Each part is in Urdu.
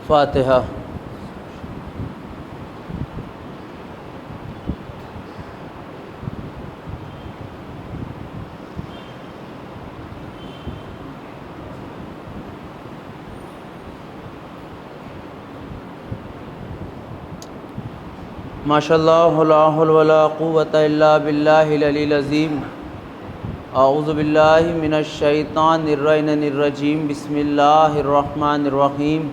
فاتحہ۔ ماشاء اللہ لا حول ولا قوۃ الا باللہ العلی العظیم۔ اعوذ باللہ من الشیطان الرجیم، بسم اللہ الرحمن الرحیم۔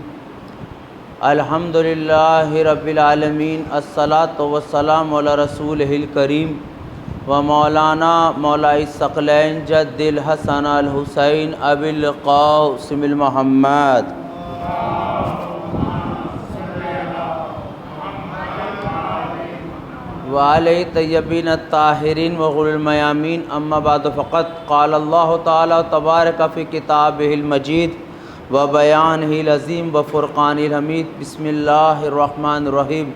الحمد للہ رب العالمین، الصلاۃ والسلام علی رسولہ الکریم و مولانا مولائی الثقلین جد الحسن الحسین ابی القاسم المحمد۔ وعلی طیبین الطاہرین وغر المیامین، اما بعد فقط قال اللہ تعالی تبارک فی کتابہ المجید و بیانہ العظیم و فرقانہ الحمید۔ بسم اللہ الرحمن الرحیم۔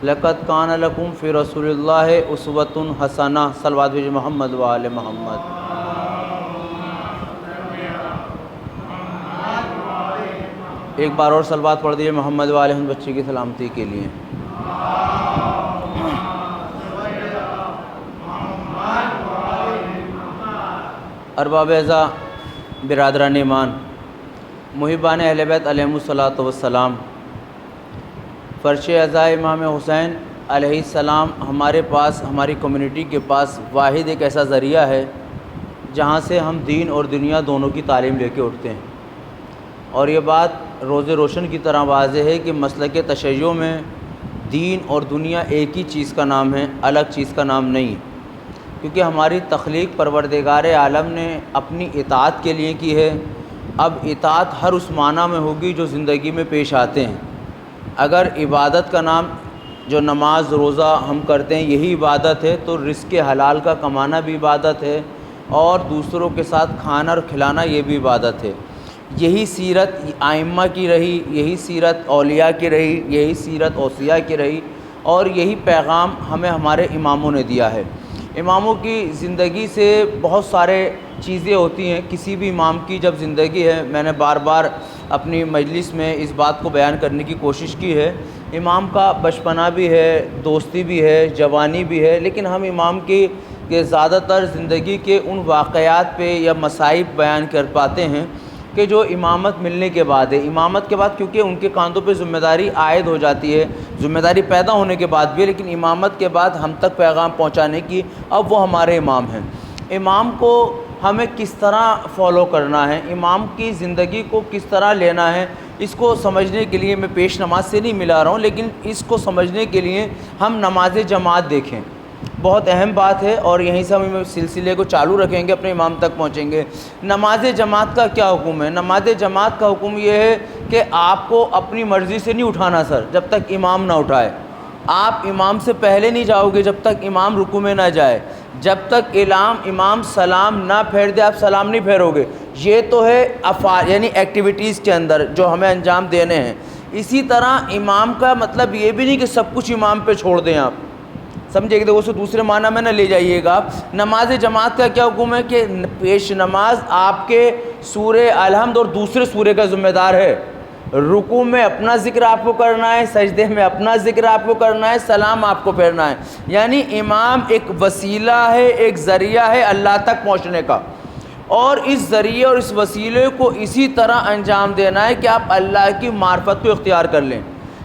لقد کان لکم فی رسول اللہ اسوۃ حسنہ۔ صلوات بھیجئے محمد و آل محمد۔ ایک بار اور صلوات پڑھ دیجئے محمد و آل محمد بچے کی سلامتی کے لیے۔ ارباب اعزا، برادران ایمان، محبان اہل بیت علیہم الصلاۃ والسلام، فرش عزا امام حسین علیہ السلام ہمارے پاس، ہماری کمیونٹی کے پاس واحد ایک ایسا ذریعہ ہے جہاں سے ہم دین اور دنیا دونوں کی تعلیم لے کے اٹھتے ہیں، اور یہ بات روز روشن کی طرح واضح ہے کہ مسلک تشیع میں دین اور دنیا ایک ہی چیز کا نام ہے، الگ چیز کا نام نہیں ہے، کیونکہ ہماری تخلیق پروردگار عالم نے اپنی اطاعت کے لیے کی ہے۔ اب اطاعت ہر اس معنی میں ہوگی جو زندگی میں پیش آتے ہیں۔ اگر عبادت کا نام جو نماز روزہ ہم کرتے ہیں یہی عبادت ہے، تو رزق حلال کا کمانا بھی عبادت ہے، اور دوسروں کے ساتھ کھانا اور کھلانا یہ بھی عبادت ہے۔ یہی سیرت ائمہ کی رہی، یہی سیرت اولیاء کی رہی، یہی سیرت اوصیاء کی رہی، اور یہی پیغام ہمیں ہمارے اماموں نے دیا ہے۔ اماموں کی زندگی سے بہت سارے چیزیں ہوتی ہیں، کسی بھی امام کی جب زندگی ہے، میں نے بار بار اپنی مجلس میں اس بات کو بیان کرنے کی کوشش کی ہے، امام کا بچپنا بھی ہے، دوستی بھی ہے، جوانی بھی ہے، لیکن ہم امام کی زیادہ تر زندگی کے ان واقعات پہ یا مصائب بیان کر پاتے ہیں کہ جو امامت ملنے کے بعد ہے۔ امامت کے بعد کیونکہ ان کے کاندھوں پہ ذمہ داری عائد ہو جاتی ہے، ذمہ داری پیدا ہونے کے بعد بھی، لیکن امامت کے بعد ہم تک پیغام پہنچانے کی اب وہ ہمارے امام ہیں۔ امام کو ہمیں کس طرح فالو کرنا ہے، امام کی زندگی کو کس طرح لینا ہے، اس کو سمجھنے کے لیے میں پیش نماز سے نہیں ملا رہا ہوں، لیکن اس کو سمجھنے کے لیے ہم نماز جماعت دیکھیں، بہت اہم بات ہے، اور یہیں سے ہم سلسلے کو چالو رکھیں گے، اپنے امام تک پہنچیں گے۔ نماز جماعت کا کیا حکم ہے؟ نماز جماعت کا حکم یہ ہے کہ آپ کو اپنی مرضی سے نہیں اٹھانا سر، جب تک امام نہ اٹھائے۔ آپ امام سے پہلے نہیں جاؤ گے جب تک امام رکوع میں نہ جائے، جب تک امام سلام نہ پھیر دے آپ سلام نہیں پھیرو گے۔ یہ تو ہے یعنی ایکٹیویٹیز کے اندر جو ہمیں انجام دینے ہیں۔ اسی طرح امام کا مطلب یہ بھی نہیں کہ سب کچھ امام پہ چھوڑ دیں آپ، سمجھے کہ اسے دوسرے معنی میں نہ لے جائیے گا۔ نماز جماعت کا کیا حکم ہے کہ پیش نماز آپ کے سورہ الحمد اور دوسرے سورے کا ذمہ دار ہے۔ رکوع میں اپنا ذکر آپ کو کرنا ہے، سجدے میں اپنا ذکر آپ کو کرنا ہے، سلام آپ کو پھیرنا ہے۔ یعنی امام ایک وسیلہ ہے، ایک ذریعہ ہے اللہ تک پہنچنے کا، اور اس ذریعے اور اس وسیلے کو اسی طرح انجام دینا ہے کہ آپ اللہ کی معرفت کو اختیار کر لیں،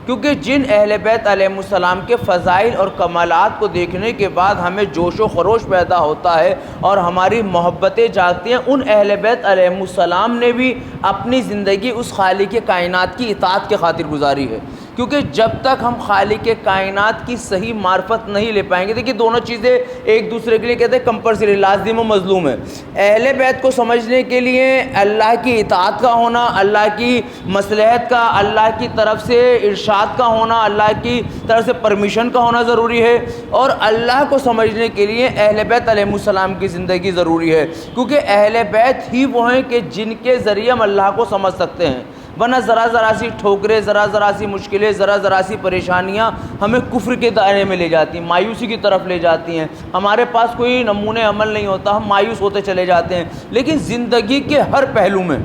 کیونکہ جن اہل بیت علیہ السلام کے فضائل اور کمالات کو دیکھنے کے بعد ہمیں جوش و خروش پیدا ہوتا ہے اور ہماری محبتیں جاگتی ہیں۔ ان اہل بیت علیہ السلام نے بھی اپنی زندگی اس خالق کائنات کی اطاعت کے خاطر گزاری ہے، کیونکہ جب تک ہم خالق کائنات کی صحیح معرفت نہیں لے پائیں گے، دیکھیے دونوں چیزیں ایک دوسرے کے لیے کہتے ہیں کمپلسری، لازم و مظلوم ہے۔ اہل بیت کو سمجھنے کے لیے اللہ کی اطاعت کا ہونا، اللہ کی مصلحت کا، اللہ کی طرف سے ارشاد کا ہونا، اللہ کی طرف سے پرمیشن کا ہونا ضروری ہے، اور اللہ کو سمجھنے کے لیے اہل بیت علیہ السلام کی زندگی ضروری ہے، کیونکہ اہل بیت ہی وہ ہیں کہ جن کے ذریعے ہم اللہ کو سمجھ سکتے ہیں، ورنہ ذرا سی ٹھوکریں، ذرا سی مشکلیں، ذرا سی پریشانیاں ہمیں کفر کے دائرے میں لے جاتی ہیں، مایوسی کی طرف لے جاتی ہیں، ہمارے پاس کوئی نمونے عمل نہیں ہوتا، ہم مایوس ہوتے چلے جاتے ہیں۔ لیکن زندگی کے ہر پہلو میں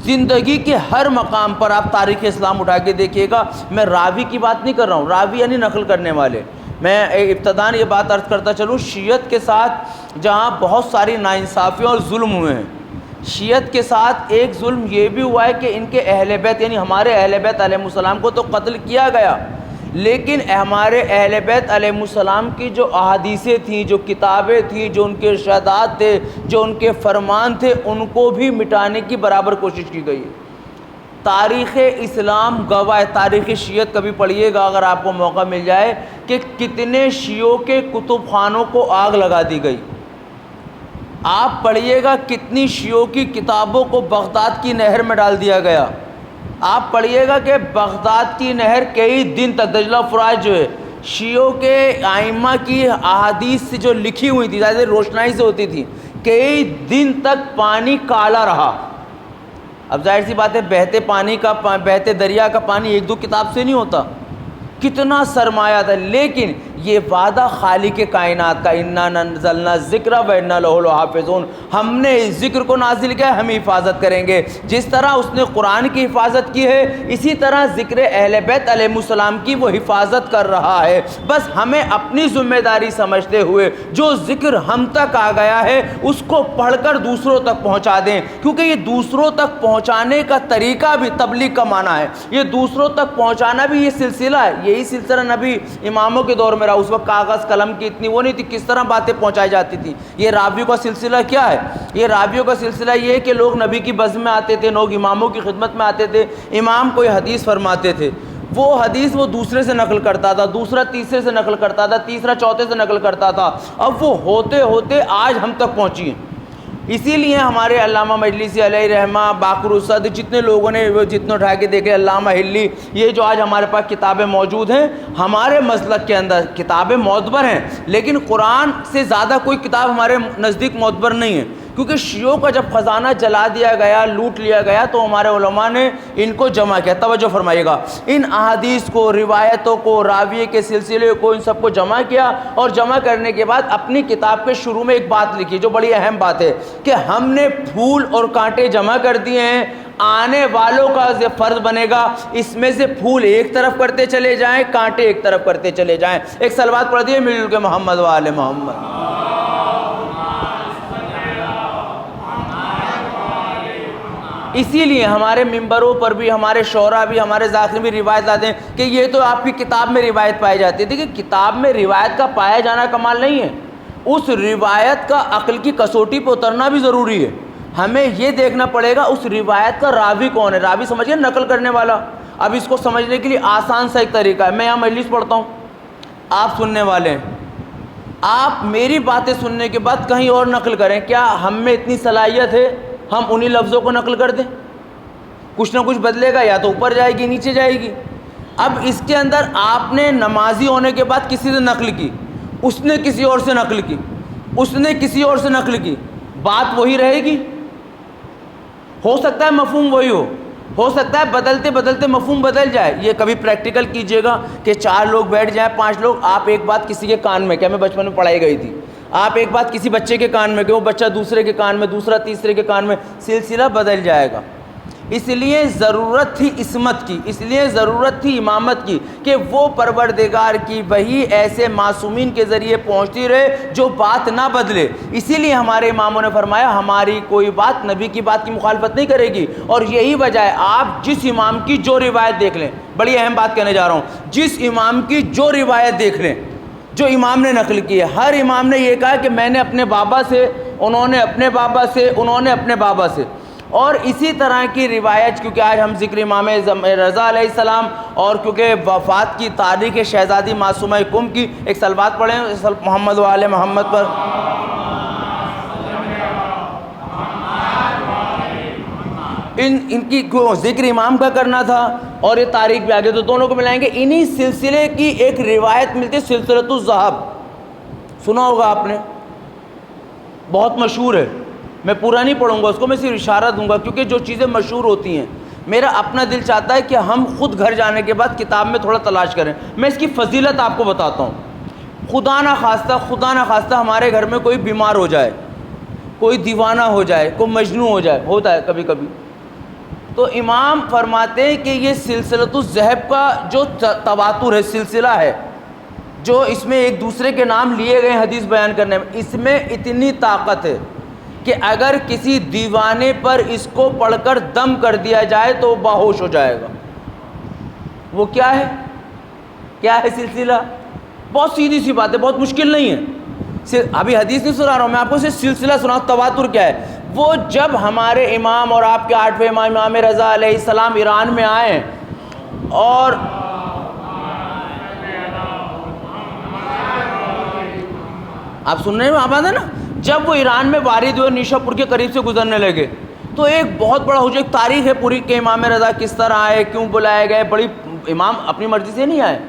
زندگی کے ہر مقام پر آپ تاریخ اسلام اٹھا کے دیکھیے گا. میں راوی کی بات نہیں کر رہا ہوں، راوی یعنی نقل کرنے والے. میں ابتداً یہ بات عرض کرتا چلوں، شیعت کے ساتھ جہاں بہت ساری ناانصافیاں اور ظلم ہوئے ہیں، شیعت کے ساتھ ایک ظلم یہ بھی ہوا ہے کہ ان کے اہل بیت یعنی ہمارے اہل بیت علیہ السلام کو تو قتل کیا گیا، لیکن ہمارے اہل بیت علیہ السلام کی جو احادیثیں تھیں، جو کتابیں تھیں، جو ان کے ارشادات تھے، جو ان کے فرمان تھے، ان کو بھی مٹانے کی برابر کوشش کی گئی ہے. تاریخ اسلام گواہ ہے، تاریخ شیعت کبھی پڑھیے گا اگر آپ کو موقع مل جائے کہ کتنے شیعوں کے کتب خانوں کو آگ لگا دی گئی. آپ پڑھیے گا کتنی شیعوں کی کتابوں کو بغداد کی نہر میں ڈال دیا گیا. آپ پڑھیے گا کہ بغداد کی نہر کئی دن تک، دجلہ فرات جو ہے شیعوں کے ائمہ کی احادیث سے جو لکھی ہوئی تھی، زیادہ روشنائی سے ہوتی تھی، کئی دن تک پانی کالا رہا. اب ظاہر سی بات ہے بہتے دریا کا پانی ایک دو کتاب سے نہیں ہوتا، کتنا سرمایہ تھا. لیکن یہ وعدہ خالق کائنات کا، انا نزلنا الذکر و انا لہ لحافظون، ہم نے اس ذکر کو نازل کیا، ہم حفاظت کریں گے. جس طرح اس نے قرآن کی حفاظت کی ہے، اسی طرح ذکر اہل بیت علیہ السلام کی وہ حفاظت کر رہا ہے. بس ہمیں اپنی ذمہ داری سمجھتے ہوئے جو ذکر ہم تک آ گیا ہے اس کو پڑھ کر دوسروں تک پہنچا دیں، کیونکہ یہ دوسروں تک پہنچانے کا طریقہ بھی تبلیغ کا معنی ہے. یہ دوسروں تک پہنچانا بھی یہ سلسلہ ہے. یہی سلسلہ نبی اماموں کے دور میں رہا. اس وقت کاغذ قلم کی اتنی وہ نہیں تھی، کس طرح باتیں پہنچائی جاتی تھی. یہ راویوں کا سلسلہ کیا ہے؟ یہ راویوں کا سلسلہ یہ ہے کہ لوگ نبی کی بزم میں آتے تھے، لوگ اماموں کی خدمت میں آتے تھے، امام کوئی حدیث فرماتے تھے، وہ حدیث وہ دوسرے سے نقل کرتا تھا، دوسرا تیسرے سے نقل کرتا تھا، تیسرا چوتھے سے نقل کرتا تھا. اب وہ ہوتے ہوتے آج ہم تک پہنچی ہیں. اسی لیے ہمارے علامہ مجلسی علیہ رحمہ، باقر الصدر، جتنے لوگوں نے جتنے اٹھا کے دیکھے، علامہ ہلی، یہ جو آج ہمارے پاس کتابیں موجود ہیں، ہمارے مسلک کے اندر کتابیں معتبر ہیں، لیکن قرآن سے زیادہ کوئی کتاب ہمارے نزدیک معتبر نہیں ہے. کیونکہ شیعوں کا جب خزانہ جلا دیا گیا، لوٹ لیا گیا، تو ہمارے علماء نے ان کو جمع کیا. توجہ فرمائیے گا، ان احادیث کو، روایتوں کو، راویے کے سلسلے کو، ان سب کو جمع کیا، اور جمع کرنے کے بعد اپنی کتاب کے شروع میں ایک بات لکھی جو بڑی اہم بات ہے کہ ہم نے پھول اور کانٹے جمع کر دیے ہیں. آنے والوں کا فرض بنے گا اس میں سے پھول ایک طرف کرتے چلے جائیں، کانٹے ایک طرف کرتے چلے جائیں. ایک صلوات پڑھ دیے مل کے محمد و آل محمد. اسی لیے ہمارے ممبروں پر بھی ہمارے شعراء بھی، ہمارے ذاکرین بھی روایت لاتے ہیں کہ یہ تو آپ کی کتاب میں روایت پائی جاتی ہے. دیکھیں، کتاب میں روایت کا پایا جانا کمال نہیں ہے، اس روایت کا عقل کی کسوٹی پہ اترنا بھی ضروری ہے. ہمیں یہ دیکھنا پڑے گا اس روایت کا راوی کون ہے. راوی سمجھیے نقل کرنے والا. اب اس کو سمجھنے کے لیے آسان سا ایک طریقہ ہے. میں یہاں مجلس پڑھتا ہوں، آپ سننے والے ہیں، آپ میری باتیں سننے کے بعد کہیں اور نقل کریں، کیا ہم میں اتنی صلاحیت ہے ہم انہی لفظوں کو نقل کر دیں؟ کچھ نہ کچھ بدلے گا، یا تو اوپر جائے گی، نیچے جائے گی. اب اس کے اندر آپ نے نمازی ہونے کے بعد کسی سے نقل کی، اس نے کسی اور سے نقل کی، اس نے کسی اور سے نقل کی، بات وہی رہے گی؟ ہو سکتا ہے مفہوم وہی ہو سکتا ہے بدلتے بدلتے مفہوم بدل جائے. یہ کبھی پریکٹیکل کیجئے گا کہ 4 لوگ بیٹھ جائیں، 5 لوگ، آپ ایک بات کسی کے کان میں، کیا میں بچپن میں پڑھائی گئی تھی، آپ ایک بات کسی بچے کے کان میں کہ وہ بچہ دوسرے کے کان میں، دوسرا تیسرے کے کان میں، سلسلہ بدل جائے گا. اس لیے ضرورت تھی عصمت کی، اس لیے ضرورت تھی امامت کی کہ وہ پروردگار کی وحی ایسے معصومین کے ذریعے پہنچتی رہے جو بات نہ بدلے. اسی لیے ہمارے اماموں نے فرمایا ہماری کوئی بات نبی کی بات کی مخالفت نہیں کرے گی. اور یہی وجہ ہے آپ جس امام کی جو روایت دیکھ لیں، بڑی اہم بات کہنے جا رہا ہوں، جس امام کی جو روایت دیکھ لیں جو امام نے نقل کی ہے، ہر امام نے یہ کہا کہ میں نے اپنے بابا سے، انہوں نے اپنے بابا سے، انہوں نے اپنے بابا سے. اور اسی طرح کی روایت، کیونکہ آج ہم ذکر امام رضا علیہ السلام اور کیونکہ وفات کی تاریخ شہزادی معصومہ کم کی، ایک صلوات پڑھیں محمد و آل محمد پر. ان کی ذکر امام کا کرنا تھا اور یہ تاریخ بھی آگے، تو دونوں کو ملائیں گے. انہی سلسلے کی ایک روایت ملتی ہے، سلسلۃ الذہب، سنا ہوگا آپ نے، بہت مشہور ہے. میں پورا نہیں پڑھوں گا اس کو، میں صرف اشارہ دوں گا کیونکہ جو چیزیں مشہور ہوتی ہیں میرا اپنا دل چاہتا ہے کہ ہم خود گھر جانے کے بعد کتاب میں تھوڑا تلاش کریں. میں اس کی فضیلت آپ کو بتاتا ہوں. خدا نہ خواستہ ہمارے گھر میں کوئی بیمار ہو جائے، کوئی دیوانہ ہو جائے، کوئی مجنون ہو جائے، ہوتا ہے کبھی کبھی. تو امام فرماتے ہیں کہ یہ سلسلۃ الذہب کا جو تواتر ہے، سلسلہ ہے، جو اس میں ایک دوسرے کے نام لیے گئے حدیث بیان کرنے میں، اس میں اتنی طاقت ہے کہ اگر کسی دیوانے پر اس کو پڑھ کر دم کر دیا جائے تو وہ باہوش ہو جائے گا۔ وہ کیا ہے؟ کیا ہے سلسلہ؟ بہت سیدھی سی بات ہے، بہت مشکل نہیں ہے۔ ابھی حدیث نہیں سنا رہا ہوں میں آپ کو، صرف سلسلہ سنا۔ تواتر کیا ہے؟ وہ جب ہمارے امام اور آپ کے 8ویں امام امام رضا علیہ السلام ایران میں آئے اور آپ سن رہے ہیں آپ ہے نا، جب وہ ایران میں وارد ہوئے، نیشا پور کے قریب سے گزرنے لگے، تو ایک بہت بڑا حجت، ایک تاریخ ہے پوری کہ امام رضا کس طرح آئے، کیوں بلائے گئے۔ بڑی امام اپنی مرضی سے نہیں آئے،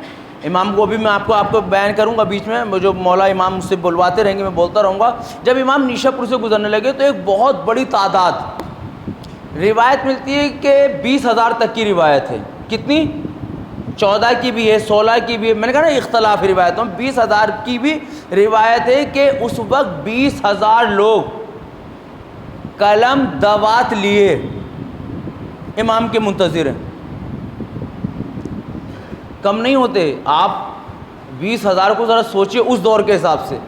امام کو بھی میں آپ کو بیان کروں گا بیچ میں، جو مولا امام مجھ سے بلواتے رہیں گے میں بولتا رہوں گا۔ جب امام نیشا پور سے گزرنے لگے تو ایک بہت بڑی تعداد، روایت ملتی ہے کہ 20,000 تک کی روایت ہے۔ کتنی؟ 14 کی بھی ہے، 16 کی بھی ہے، میں نے کہا نا اختلاف روایتوں میں، 20,000 کی بھی روایت ہے کہ اس وقت 20,000 لوگ قلم دوات لیے امام کے منتظر ہیں۔ کم نہیں ہوتے، آپ 20,000 کو ذرا سوچئے اس دور کے حساب سے،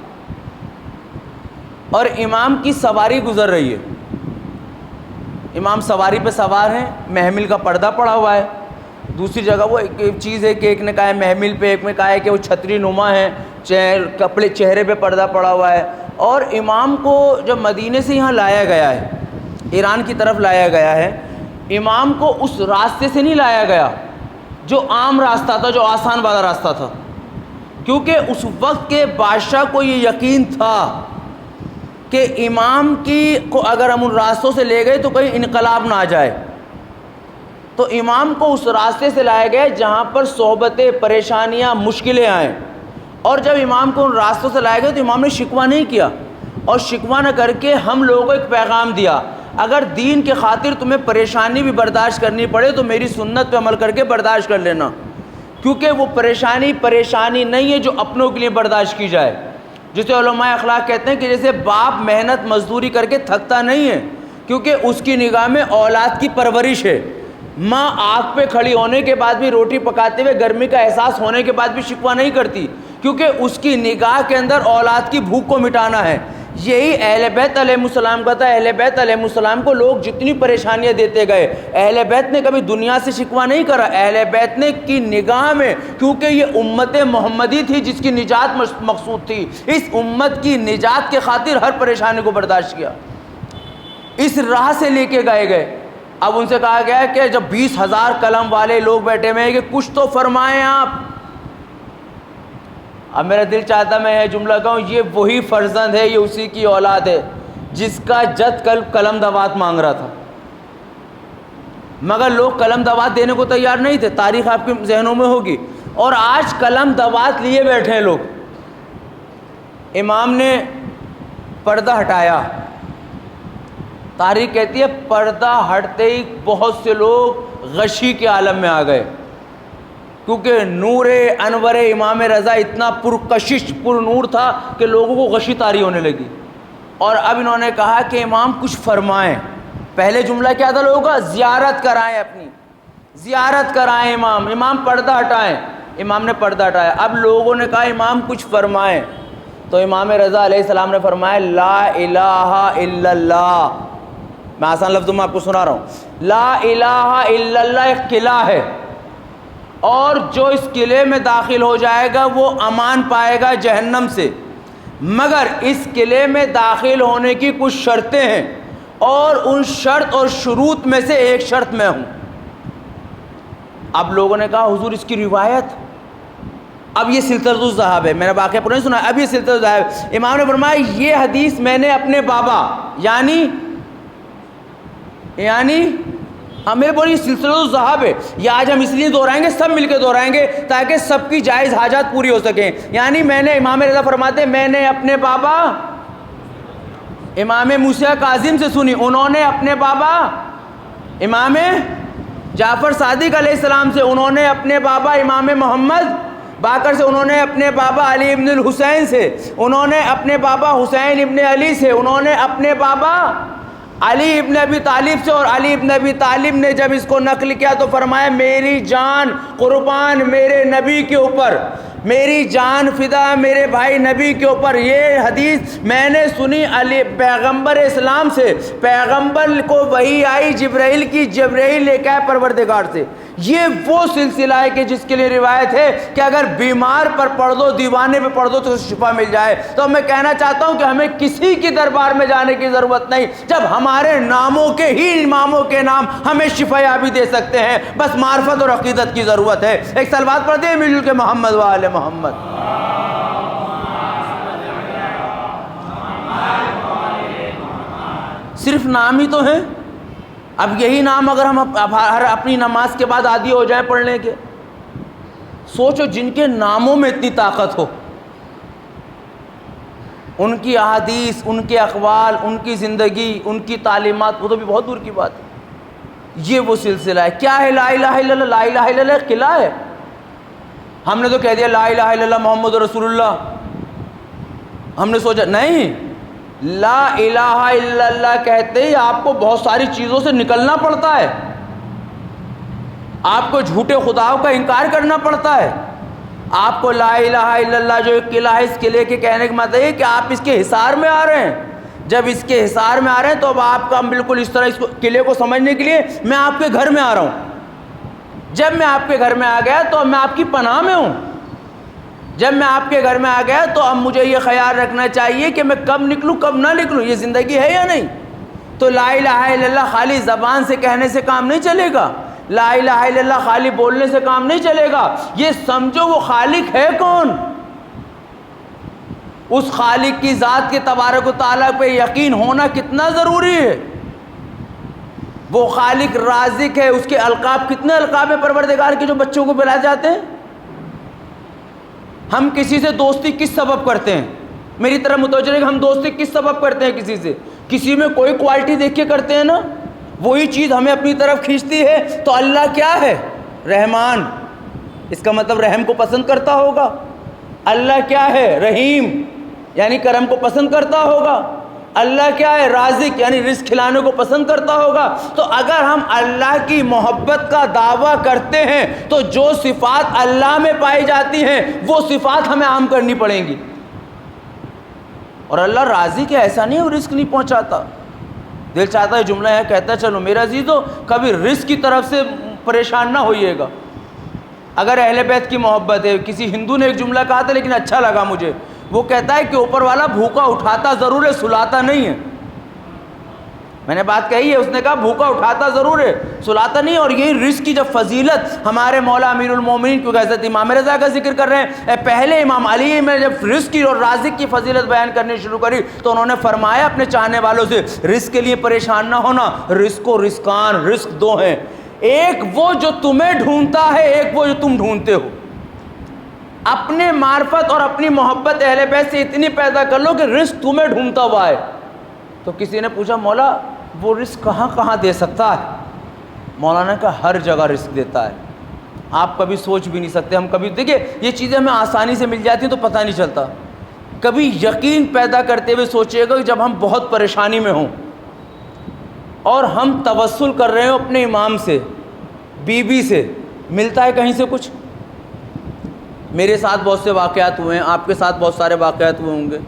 اور امام کی سواری گزر رہی ہے، امام سواری پہ سوار ہیں، محمل کا پردہ پڑا ہوا ہے۔ دوسری جگہ وہ ایک چیز ہے کہ ایک نے کہا ہے محمل پہ، ایک میں کہا ہے کہ وہ چھتری نما ہے، کپڑے چہرے پہ پردہ پڑا ہوا ہے۔ اور امام کو جب مدینے سے یہاں لایا گیا ہے، ایران کی طرف لایا گیا ہے، امام کو اس راستے سے نہیں لایا گیا جو عام راستہ تھا، جو آسان والا راستہ تھا، کیونکہ اس وقت کے بادشاہ کو یہ یقین تھا کہ امام کو اگر ہم ان راستوں سے لے گئے تو کہیں انقلاب نہ آ جائے، تو امام کو اس راستے سے لایا گیا جہاں پر صحبتیں، پریشانیاں، مشکلیں آئیں۔ اور جب امام کو ان راستوں سے لایا گیا تو امام نے شکوہ نہیں کیا، اور شکوہ نہ کر کے ہم لوگوں کو ایک پیغام دیا، اگر دین کے خاطر تمہیں پریشانی بھی برداشت کرنی پڑے تو میری سنت پہ عمل کر کے برداشت کر لینا، کیونکہ وہ پریشانی نہیں ہے جو اپنوں کے لیے برداشت کی جائے۔ جسے علماء اخلاق کہتے ہیں کہ جیسے باپ محنت مزدوری کر کے تھکتا نہیں ہے، کیونکہ اس کی نگاہ میں اولاد کی پرورش ہے۔ ماں آگ پہ کھڑی ہونے کے بعد بھی، روٹی پکاتے ہوئے گرمی کا احساس ہونے کے بعد بھی شکوہ نہیں کرتی، کیونکہ اس کی نگاہ کے اندر اولاد کی بھوک کو مٹانا ہے۔ یہی اہل بیت علیہ السلام کا تھا۔ اہل بیت علیہ السلام کو لوگ جتنی پریشانیاں دیتے گئے، اہل بیت نے کبھی دنیا سے شکوہ نہیں کرا۔ اہل بیت نے کی نگاہ میں، کیونکہ یہ امت محمدی تھی جس کی نجات مقصود تھی، اس امت کی نجات کے خاطر ہر پریشانی کو برداشت کیا، اس راہ سے لے کے گئے۔ اب ان سے کہا گیا ہے کہ جب 20,000 قلم والے لوگ بیٹھے ہوئے ہیں کہ کچھ تو فرمائیں آپ۔ اب میرا دل چاہتا میں یہ جملہ کہوں، یہ وہی فرزند ہے، یہ اسی کی اولاد ہے جس کا جد کل قلم دوات مانگ رہا تھا، مگر لوگ قلم دوات دینے کو تیار نہیں تھے۔ تاریخ آپ کے ذہنوں میں ہوگی، اور آج قلم دوات لیے بیٹھے ہیں لوگ۔ امام نے پردہ ہٹایا، تاریخ کہتی ہے پردہ ہٹتے ہی بہت سے لوگ غشی کے عالم میں آ گئے، کیونکہ نور انور امام رضا اتنا پرکشش پر نور تھا کہ لوگوں کو غشی طاری ہونے لگی۔ اور اب انہوں نے کہا کہ امام کچھ فرمائیں۔ پہلے جملہ کیا تھا لوگوں کا؟ زیارت کرائیں، اپنی زیارت کرائیں امام پردہ ہٹائیں۔ امام نے پردہ ہٹایا، اب لوگوں نے کہا امام کچھ فرمائیں، تو امام رضا علیہ السلام نے فرمایا لا الہ الا اللہ۔ میں آسان لفظوں میں آپ کو سنا رہا ہوں، لا الہ الا اللہ ایک قلعہ ہے، اور جو اس قلعے میں داخل ہو جائے گا وہ امان پائے گا جہنم سے، مگر اس قلعے میں داخل ہونے کی کچھ شرطیں ہیں، اور ان شرط اور شروط میں سے ایک شرط میں ہوں۔ اب لوگوں نے کہا حضور اس کی روایت، اب یہ سلسلۃ الذہب ہے، میں نے واقعہ پورا نہیں سنا، اب یہ سلسلۃ الذہب۔ امام نے فرمایا یہ حدیث میں نے اپنے بابا یعنی ہمیں بولی سلسلۃ الذہب ہے، یہ آج ہم اس لیے دہرائیں گے، سب مل کے دہرائیں گے تاکہ سب کی جائز حاجات پوری ہو سکیں۔ یعنی میں نے، امام رضا فرماتے میں نے اپنے بابا امام موسیٰ کاظم سے سنی، انہوں نے اپنے بابا امام جعفر صادق علیہ السلام سے، انہوں نے اپنے بابا امام محمد باقر سے، انہوں نے اپنے بابا علی ابن الحسین سے، انہوں نے اپنے بابا حسین ابن علی سے، انہوں نے اپنے بابا علی ابن ابی طالب سے، اور علی ابن ابی طالب نے جب اس کو نقل کیا تو فرمایا میری جان قربان میرے نبی کے اوپر، میری جان فدا میرے بھائی نبی کے اوپر۔ یہ حدیث میں نے سنی علی پیغمبر اسلام سے، پیغمبر کو وحی آئی جبرائیل کی، جبرائیل لے کے آئے پروردگار سے۔ یہ وہ سلسلہ ہے کہ جس کے لیے روایت ہے کہ اگر بیمار پر پڑھ دو، دیوانے پہ پڑھ دو تو شفا مل جائے۔ تو میں کہنا چاہتا ہوں کہ ہمیں کسی کی دربار میں جانے کی ضرورت نہیں، جب ہمارے ناموں کے ہی اماموں کے نام ہمیں شفا یابی دے سکتے ہیں، بس معرفت اور عقیدت کی ضرورت ہے۔ ایک صلوات پڑھ دیں مل جل کے محمد و آل محمد۔ صرف نام ہی تو ہیں، اب یہی نام اگر ہم ہر اپنی نماز کے بعد عادی ہو جائیں پڑھنے کے، سوچو جن کے ناموں میں اتنی طاقت ہو، ان کی احادیث، ان کے اقوال، ان کی زندگی، ان کی تعلیمات، وہ تو بھی بہت دور کی بات ہے۔ یہ وہ سلسلہ ہے۔ کیا ہے لا الہ الا اللہ؟ لا الہ الا اللہ ایک قلعہ ہے۔ ہم نے تو کہہ دیا لا الہ الا اللہ محمد رسول اللہ، ہم نے سوچا نہیں، لا الہ الا اللہ کہتے ہی آپ کو بہت ساری چیزوں سے نکلنا پڑتا ہے، آپ کو جھوٹے خداؤں کا انکار کرنا پڑتا ہے۔ آپ کو لا الہ الا اللہ جو ایک قلعہ ہے، اس قلعے کے کہنے کا مطلب ہے کہ آپ اس کے حصار میں آ رہے ہیں۔ جب اس کے حصار میں آ رہے ہیں تو اب آپ کا بالکل اس طرح اس قلعے کو سمجھنے کے لیے میں آپ کے گھر میں آ رہا ہوں۔ جب میں آپ کے گھر میں آ گیا تو اب میں آپ کی پناہ میں ہوں۔ جب میں آپ کے گھر میں آ گیا تو اب مجھے یہ خیال رکھنا چاہیے کہ میں کب نکلوں کب نہ نکلوں، یہ زندگی ہے یا نہیں؟ تو لا الہ الا اللہ خالی زبان سے کہنے سے کام نہیں چلے گا، لا الہ الا اللہ خالی بولنے سے کام نہیں چلے گا۔ یہ سمجھو وہ خالق ہے کون، اس خالق کی ذات کے تبارک و تعالیٰ پہ یقین ہونا کتنا ضروری ہے۔ وہ خالق رازق ہے، اس کے القاب، کتنے القاب ہیں پروردگار کے جو بچوں کو بلائے جاتے ہیں۔ ہم کسی سے دوستی کس سبب کرتے ہیں؟ میری طرح متوجہ ہے کہ ہم دوستی کس سبب کرتے ہیں کسی سے؟ کسی میں کوئی کوالٹی دیکھ کے کرتے ہیں نا، وہی چیز ہمیں اپنی طرف کھینچتی ہے۔ تو اللہ کیا ہے؟ رحمان، اس کا مطلب رحم کو پسند کرتا ہوگا۔ اللہ کیا ہے؟ رحیم، یعنی کرم کو پسند کرتا ہوگا۔ اللہ کیا ہے؟ رازق، یعنی رزق کھلانے کو پسند کرتا ہوگا۔ تو اگر ہم اللہ کی محبت کا دعویٰ کرتے ہیں تو جو صفات اللہ میں پائی جاتی ہیں وہ صفات ہمیں عام کرنی پڑیں گی۔ اور اللہ رازق ہے، ایسا نہیں ہے وہ رزق نہیں پہنچاتا۔ دل چاہتا ہے جملہ ہے کہتا ہے چلو میرا عزیزو کبھی رزق کی طرف سے پریشان نہ ہوئیے گا۔ اگر اہل بیت کی محبت ہے، کسی ہندو نے ایک جملہ کہا تھا لیکن اچھا لگا مجھے، وہ کہتا ہے کہ اوپر والا بھوکا اٹھاتا ضرور ہے، سلاتا نہیں ہے۔ میں نے بات کہی ہے، اس نے کہا بھوکا اٹھاتا ضرور ہے، سلاتا نہیں ہے۔ اور یہی رزق کی جب فضیلت ہمارے مولا امیر المومنین، کیونکہ حضرت امام رضا کا ذکر کر رہے ہیں، پہلے امام علی میں جب رزق کی اور رازق کی فضیلت بیان کرنی شروع کری تو انہوں نے فرمایا اپنے چاہنے والوں سے رزق کے لیے پریشان نہ ہونا، رزق و رزقان، رزق دو ہیں، ایک وہ جو تمہیں ڈھونڈتا ہے، ایک وہ جو تم ڈھونڈتے ہو۔ اپنے معرفت اور اپنی محبت اہل بیت سے اتنی پیدا کر لو کہ رزق تمہیں ڈھونڈتا ہوا ہے۔ تو کسی نے پوچھا مولا وہ رزق کہاں کہاں دے سکتا ہے؟ مولانا کا ہر جگہ رزق دیتا ہے، آپ کبھی سوچ بھی نہیں سکتے۔ ہم کبھی دیکھیں یہ چیزیں ہمیں آسانی سے مل جاتی ہیں تو پتہ نہیں چلتا، کبھی یقین پیدا کرتے ہوئے سوچئے گا کہ جب ہم بہت پریشانی میں ہوں اور ہم توسل کر رہے ہوں اپنے امام سے، بی بی سے، ملتا ہے کہیں سے کچھ؟ میرے ساتھ بہت سے واقعات ہوئے ہیں، آپ کے ساتھ بہت سارے واقعات ہوئے ہوں گے،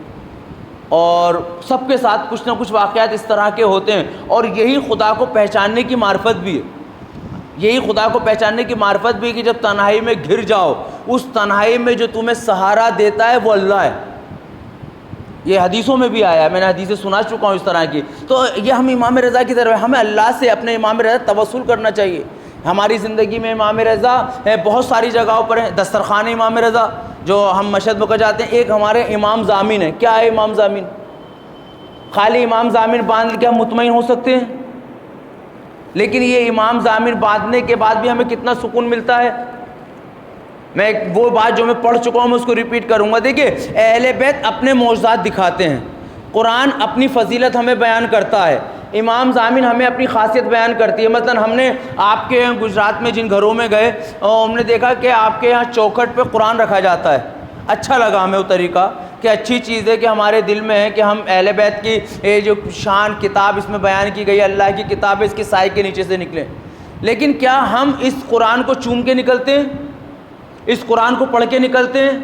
اور سب کے ساتھ کچھ نہ کچھ واقعات اس طرح کے ہوتے ہیں۔ اور یہی خدا کو پہچاننے کی معرفت بھی ہے، یہی خدا کو پہچاننے کی معرفت بھی ہے کہ جب تنہائی میں گھر جاؤ، اس تنہائی میں جو تمہیں سہارا دیتا ہے وہ اللہ ہے۔ یہ حدیثوں میں بھی آیا ہے، میں نے حدیثیں سنا چکا ہوں اس طرح کی۔ تو یہ ہم امام رضا کی طرف، ہمیں اللہ سے اپنے امام رضا توسل کرنا چاہیے۔ ہماری زندگی میں امام رضا بہت ساری جگہوں پر ہیں، دسترخوان امام رضا جو ہم مشہد میں جاتے ہیں، ایک ہمارے امام ضامن ہے۔ کیا ہے امام ضامن؟ خالی امام ضامن باندھ کے ہم مطمئن ہو سکتے ہیں، لیکن یہ امام ضامن باندھنے کے بعد بھی ہمیں کتنا سکون ملتا ہے۔ میں وہ بات جو میں پڑھ چکا ہوں میں اس کو ریپیٹ کروں گا۔ دیکھیے اہل بیت اپنے معجزات دکھاتے ہیں، قرآن اپنی فضیلت ہمیں بیان کرتا ہے، امام ضامن ہمیں اپنی خاصیت بیان کرتی ہے۔ مثلا ہم نے آپ کے گجرات میں جن گھروں میں گئے اور ہم نے دیکھا کہ آپ کے یہاں چوکھٹ پہ قرآن رکھا جاتا ہے، اچھا لگا ہمیں وہ طریقہ کہ اچھی چیز ہے کہ ہمارے دل میں ہے کہ ہم اہل بیت کی یہ جو شان کتاب اس میں بیان کی گئی ہے، اللہ کی کتاب ہے، اس کے سائے کے نیچے سے نکلیں، لیکن کیا ہم اس قرآن کو چوم کے نکلتے ہیں؟ اس قرآن کو پڑھ کے نکلتے ہیں؟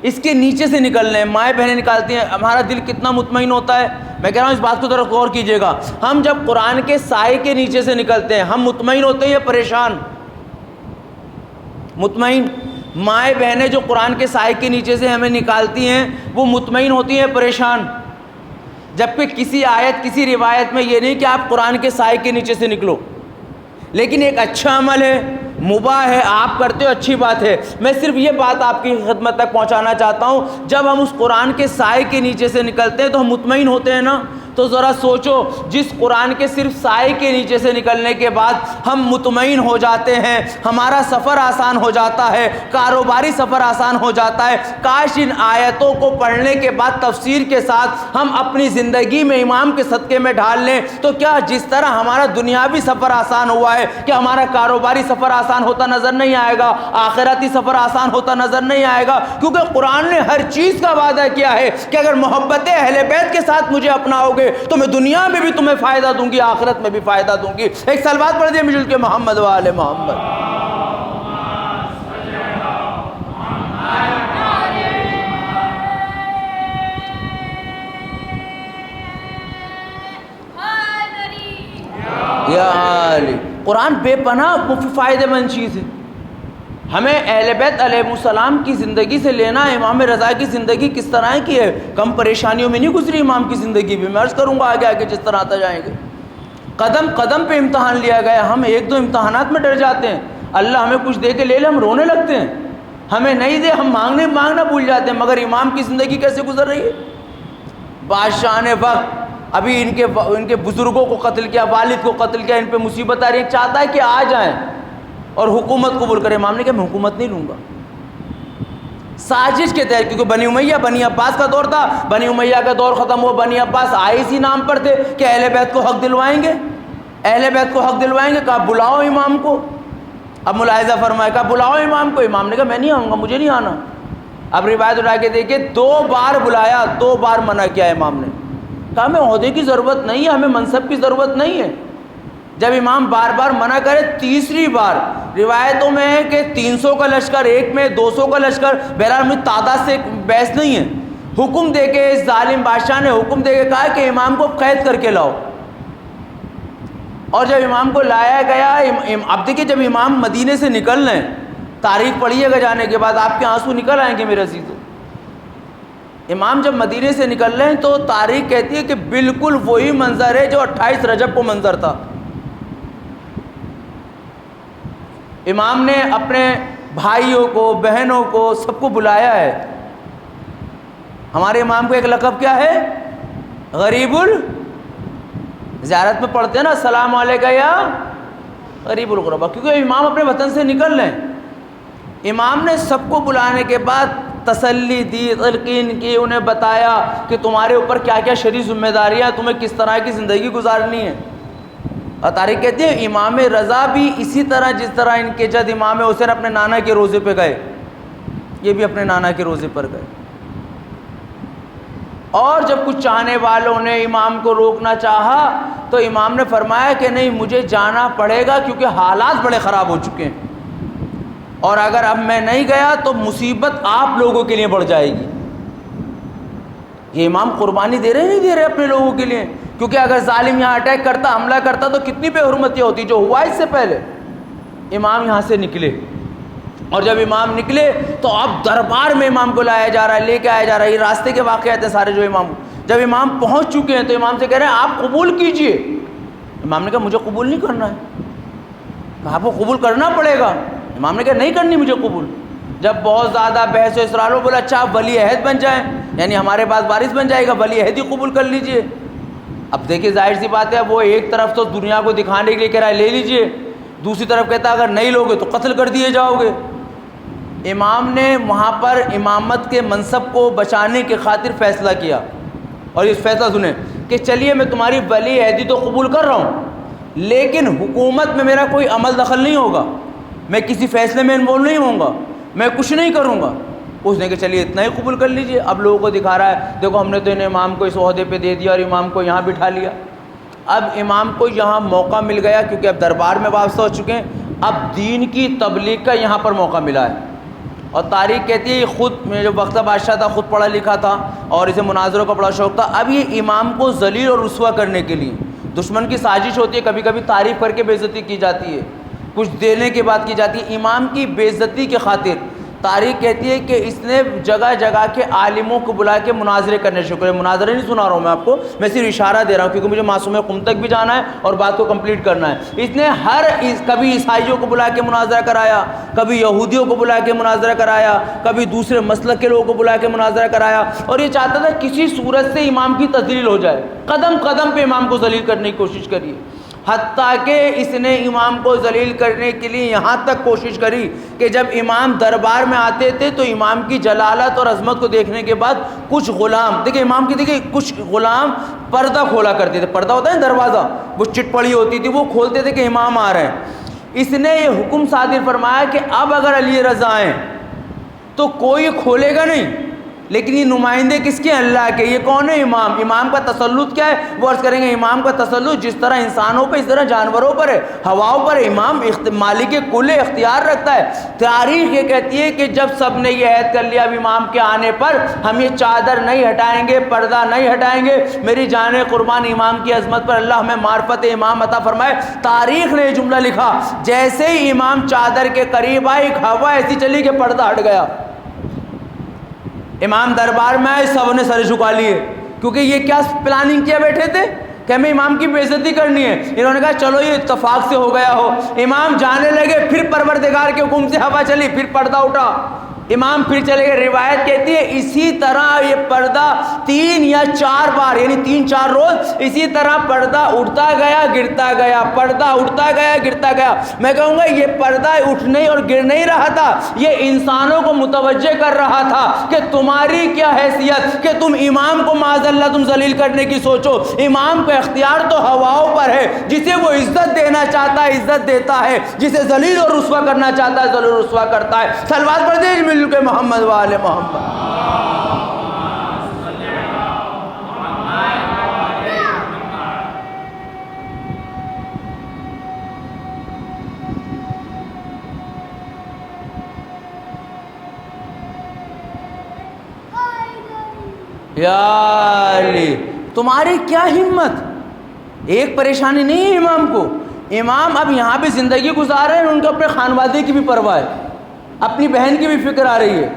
اس کے نیچے سے نکلنے ہیں، مائیں بہنیں نکالتی ہیں، ہمارا دل کتنا مطمئن ہوتا ہے۔ میں کہہ رہا ہوں اس بات کو ذرا غور کیجئے گا، ہم جب قرآن کے سائے کے نیچے سے نکلتے ہیں ہم مطمئن ہوتے ہیں یا پریشان؟ مطمئن۔ مائیں بہنیں جو قرآن کے سائے کے نیچے سے ہمیں نکالتی ہیں وہ مطمئن ہوتی ہیں پریشان؟ جبکہ کسی آیت کسی روایت میں یہ نہیں کہ آپ قرآن کے سائے کے نیچے سے نکلو، لیکن ایک اچھا عمل ہے، مباح ہے، آپ کرتے ہو، اچھی بات ہے۔ میں صرف یہ بات آپ کی خدمت تک پہنچانا چاہتا ہوں، جب ہم اس قرآن کے سائے کے نیچے سے نکلتے ہیں تو ہم مطمئن ہوتے ہیں نا؟ تو ذرا سوچو، جس قرآن کے صرف سائے کے نیچے سے نکلنے کے بعد ہم مطمئن ہو جاتے ہیں، ہمارا سفر آسان ہو جاتا ہے، کاروباری سفر آسان ہو جاتا ہے، کاش ان آیتوں کو پڑھنے کے بعد تفسیر کے ساتھ ہم اپنی زندگی میں امام کے صدقے میں ڈھال لیں، تو کیا جس طرح ہمارا دنیاوی سفر آسان ہوا ہے، کیا ہمارا کاروباری سفر آسان ہوتا نظر نہیں آئے گا؟ آخرتی سفر آسان ہوتا نظر نہیں آئے گا؟ کیونکہ قرآن نے ہر چیز کا وعدہ کیا ہے کہ اگر محبت اہل بیت کے ساتھ مجھے اپناؤ گے تو میں دنیا میں بھی تمہیں فائدہ دوں گی، آخرت میں بھی فائدہ دوں گی۔ ایک صلوات پڑھ دیے مل کے محمد و آل محمد۔ یا علی، قرآن بے پناہ فائدہ مند چیز ہے، ہمیں اہل بیت علیہ السلام کی زندگی سے لینا ہے۔ امام رضا کی زندگی کس طرح کی ہے؟ کم پریشانیوں میں نہیں گزری امام کی زندگی بھی، میں عرض کروں گا آگے آگے جس طرح آتا جائیں گے۔ قدم قدم پہ امتحان لیا گیا، ہم ایک دو امتحانات میں ڈر جاتے ہیں، اللہ ہمیں کچھ دے کے لے لے ہم رونے لگتے ہیں، ہمیں نہیں دے ہم مانگنا بھول جاتے ہیں، مگر امام کی زندگی کیسے گزر رہی ہے؟ بادشاہ نے وقت ابھی ان کے بزرگوں کو قتل کیا، والد کو قتل کیا، ان پہ مصیبت آ رہی ہے، چاہتا ہے کہ آ جائیں اور حکومت قبول کرے۔ امام نے کہا میں حکومت نہیں لوں گا، سازش کے تحت، کیونکہ بنی امیہ بنی عباس کا دور تھا، بنی امیہ کا دور ختم ہوا، بنی عباس آئے اسی نام پر تھے کہ اہل بیت کو حق دلوائیں گے، اہل بیت کو حق دلوائیں گے۔ کہا بلاؤ امام کو، اب ملاحظہ فرمائے، کہا بلاؤ امام کو، امام نے کہا میں نہیں آؤں گا، مجھے نہیں آنا۔ اب روایت اٹھا کے دیکھیں، 2 بار بلایا، 2 بار منع کیا امام نے، کہا ہمیں عہدے کی ضرورت نہیں ہے، ہمیں منصب کی ضرورت نہیں ہے۔ جب امام بار بار منع کرے، تیسری بار روایتوں میں ہے کہ 300 کا لشکر ایک میں، 200 کا لشکر، بہرحال تعداد سے بحث نہیں ہے، حکم دے کے اس ظالم بادشاہ نے حکم دے کے کہا کہ امام کو قید کر کے لاؤ۔ اور جب امام کو لایا گیا، اب دیکھیے جب امام مدینے سے نکل رہے ہیں، تاریخ پڑھیے گا جانے کے بعد آپ کے آنسو نکل آئیں گے میرے عزیزو۔ امام جب مدینے سے نکل رہے ہیں تو تاریخ کہتی ہے کہ بالکل وہی منظر ہے جو 28 رجب کو منظر تھا۔ امام نے اپنے بھائیوں کو، بہنوں کو، سب کو بلایا ہے۔ ہمارے امام کو ایک لقب کیا ہے؟ غریب زیارت میں پڑھتے ہیں نا السلام علیکم یا غریب الغربا، کیونکہ امام اپنے وطن سے نکل رہے ہیں۔ امام نے سب کو بلانے کے بعد تسلی دی، تلقین کی، انہیں بتایا کہ تمہارے اوپر کیا کیا شرعی ذمہ داریاں، تمہیں کس طرح کی زندگی گزارنی ہے۔ اور تاریخ کہتی ہے امام رضا بھی اسی طرح جس طرح ان کے جد امام حسین اپنے نانا کے روزے پہ گئے، یہ بھی اپنے نانا کے روزے پر گئے۔ اور جب کچھ چاہنے والوں نے امام کو روکنا چاہا تو امام نے فرمایا کہ نہیں، مجھے جانا پڑے گا کیونکہ حالات بڑے خراب ہو چکے ہیں، اور اگر اب میں نہیں گیا تو مصیبت آپ لوگوں کے لیے بڑھ جائے گی۔ یہ امام قربانی دے رہے نہیں دے رہے اپنے لوگوں کے لیے، کیونکہ اگر ظالم یہاں اٹیک کرتا، حملہ کرتا تو کتنی بے حرمتیاں ہوتی جو ہوا اس سے پہلے۔ امام یہاں سے نکلے، اور جب امام نکلے تو اب دربار میں امام کو لایا جا رہا ہے، لے کے آیا جا رہا ہے۔ یہ راستے کے واقعات ہیں سارے جو امام، جب امام پہنچ چکے ہیں تو امام سے کہہ رہے ہیں آپ قبول کیجئے۔ امام نے کہا مجھے قبول نہیں کرنا ہے۔ کہا آپ کو قبول کرنا پڑے گا۔ امام نے کہا نہیں کرنی مجھے قبول۔ جب بہت زیادہ بحث و اسرار ہو، بولا اچھا آپ ولی عہد بن جائیں، یعنی ہمارے پاس وارث بن جائے گا، ولی عہد ہی قبول کر لیجئے۔ اب دیکھیے ظاہر سی بات ہے، وہ ایک طرف تو دنیا کو دکھانے کے لیے کہہ رہا ہے لے لیجئے، دوسری طرف کہتا ہے اگر نہیں لوگے تو قتل کر دیے جاؤ گے۔ امام نے وہاں پر امامت کے منصب کو بچانے کی خاطر فیصلہ کیا، اور اس فیصلہ سنیں کہ چلیے میں تمہاری ولی عہدی تو قبول کر رہا ہوں، لیکن حکومت میں میرا کوئی عمل دخل نہیں ہوگا، میں کسی فیصلے میں انوالو نہیں ہوں گا، میں کچھ نہیں کروں گا، اس نے کہ چلیے اتنا ہی قبول کر لیجئے. اب لوگوں کو دکھا رہا ہے دیکھو ہم نے تو انہیں امام کو اس عہدے پہ دے دیا اور امام کو یہاں بٹھا لیا. اب امام کو یہاں موقع مل گیا کیونکہ اب دربار میں وابستہ ہو چکے ہیں, اب دین کی تبلیغ کا یہاں پر موقع ملا ہے. اور تاریخ کہتی ہے خود میں جو وقت بادشاہ تھا خود پڑھا لکھا تھا اور اسے مناظروں کا بڑا شوق تھا. اب یہ امام کو ذلیل اور رسوا کرنے کے لیے دشمن کی سازش ہوتی ہے, کبھی کبھی تعریف کر کے بے عزتی کی جاتی ہے, کچھ دینے کے بعد کی جاتی ہے. امام کی بے عزتی کی خاطر تاریخ کہتی ہے کہ اس نے جگہ جگہ کے عالموں کو بلا کے مناظرے کرنے شروع کرے. مناظرے نہیں سنا رہا ہوں میں آپ کو, میں صرف اشارہ دے رہا ہوں کیونکہ مجھے معصوم قم تک بھی جانا ہے اور بات کو کمپلیٹ کرنا ہے. اس نے کبھی عیسائیوں کو بلا کے مناظرہ کرایا, کبھی یہودیوں کو بلا کے مناظرہ کرایا, کبھی دوسرے مسلک کے لوگوں کو بلا کے مناظرہ کرایا, اور یہ چاہتا تھا کسی صورت سے امام کی تذلیل ہو جائے. قدم قدم پہ امام کو ذلیل کرنے کی کوشش کری, حتیٰ کہ اس نے امام کو ذلیل کرنے کے لیے یہاں تک کوشش کری کہ جب امام دربار میں آتے تھے تو امام کی جلالت اور عظمت کو دیکھنے کے بعد کچھ غلام, دیکھیں امام کی دیکھیں کچھ غلام پردہ کھولا کرتے تھے, پردہ ہوتا ہے دروازہ, وہ چٹ پڑی ہوتی تھی, وہ کھولتے تھے کہ امام آ رہے ہیں. اس نے یہ حکم صادر فرمایا کہ اب اگر علی رضا آئیں تو کوئی کھولے گا نہیں, لیکن یہ نمائندے کس کے؟ اللہ کے. یہ کون ہے؟ امام. امام کا تسلط کیا ہے وہ عرض کریں گے. امام کا تسلط جس طرح انسانوں پہ اس طرح جانوروں پر ہے, ہواؤں پر ہے. امام مالک کل اختیار رکھتا ہے. تاریخ یہ کہتی ہے کہ جب سب نے یہ عہد کر لیا اب امام کے آنے پر ہم یہ چادر نہیں ہٹائیں گے, پردہ نہیں ہٹائیں گے, میری جان قربان امام کی عظمت پر اللہ ہمیں معرفت امام عطا فرمائے. تاریخ نے یہ جملہ لکھا جیسے ہی امام چادر کے قریب آئے ایک ہوا ایسی چلی کہ پردہ ہٹ گیا. امام دربار میں آئے, سب نے سر جھکا لیے کیونکہ یہ کیا پلاننگ کیا بیٹھے تھے کہ ہمیں امام کی بے عزتی کرنی ہے. انہوں نے کہا چلو یہ اتفاق سے ہو گیا ہو. امام جانے لگے, پھر پروردگار کے حکم سے ہوا چلی, پھر پردہ اٹھا, امام پھر چلے گئے. روایت کہتی ہے اسی طرح یہ پردہ 3 یا 4 بار یعنی 3-4 روز اسی طرح پردہ اٹھتا گیا گرتا گیا, پردہ اٹھتا گیا گرتا گیا. میں کہوں گا یہ پردہ اٹھنے اور گر نہیں رہا تھا, یہ انسانوں کو متوجہ کر رہا تھا کہ تمہاری کیا حیثیت کہ تم امام کو معاذ اللہ تم ذلیل کرنے کی سوچو. امام کا اختیار تو ہواؤں پر ہے, جسے وہ عزت دینا چاہتا ہے عزت دیتا ہے, جسے ذلیل اور رسوا کرنا چاہتا ہے ذلیل اور رسوا کرتا ہے. صلوات پڑھ دیجیے کے محمد وآل محمد. یا علی تمہاری کیا ہمت, ایک پریشانی نہیں ہے امام کو. امام اب یہاں پہ زندگی گزار رہے ہیں, ان کو اپنے خانوادے کی بھی پرواہ ہے, اپنی بہن کی بھی فکر آ رہی ہے,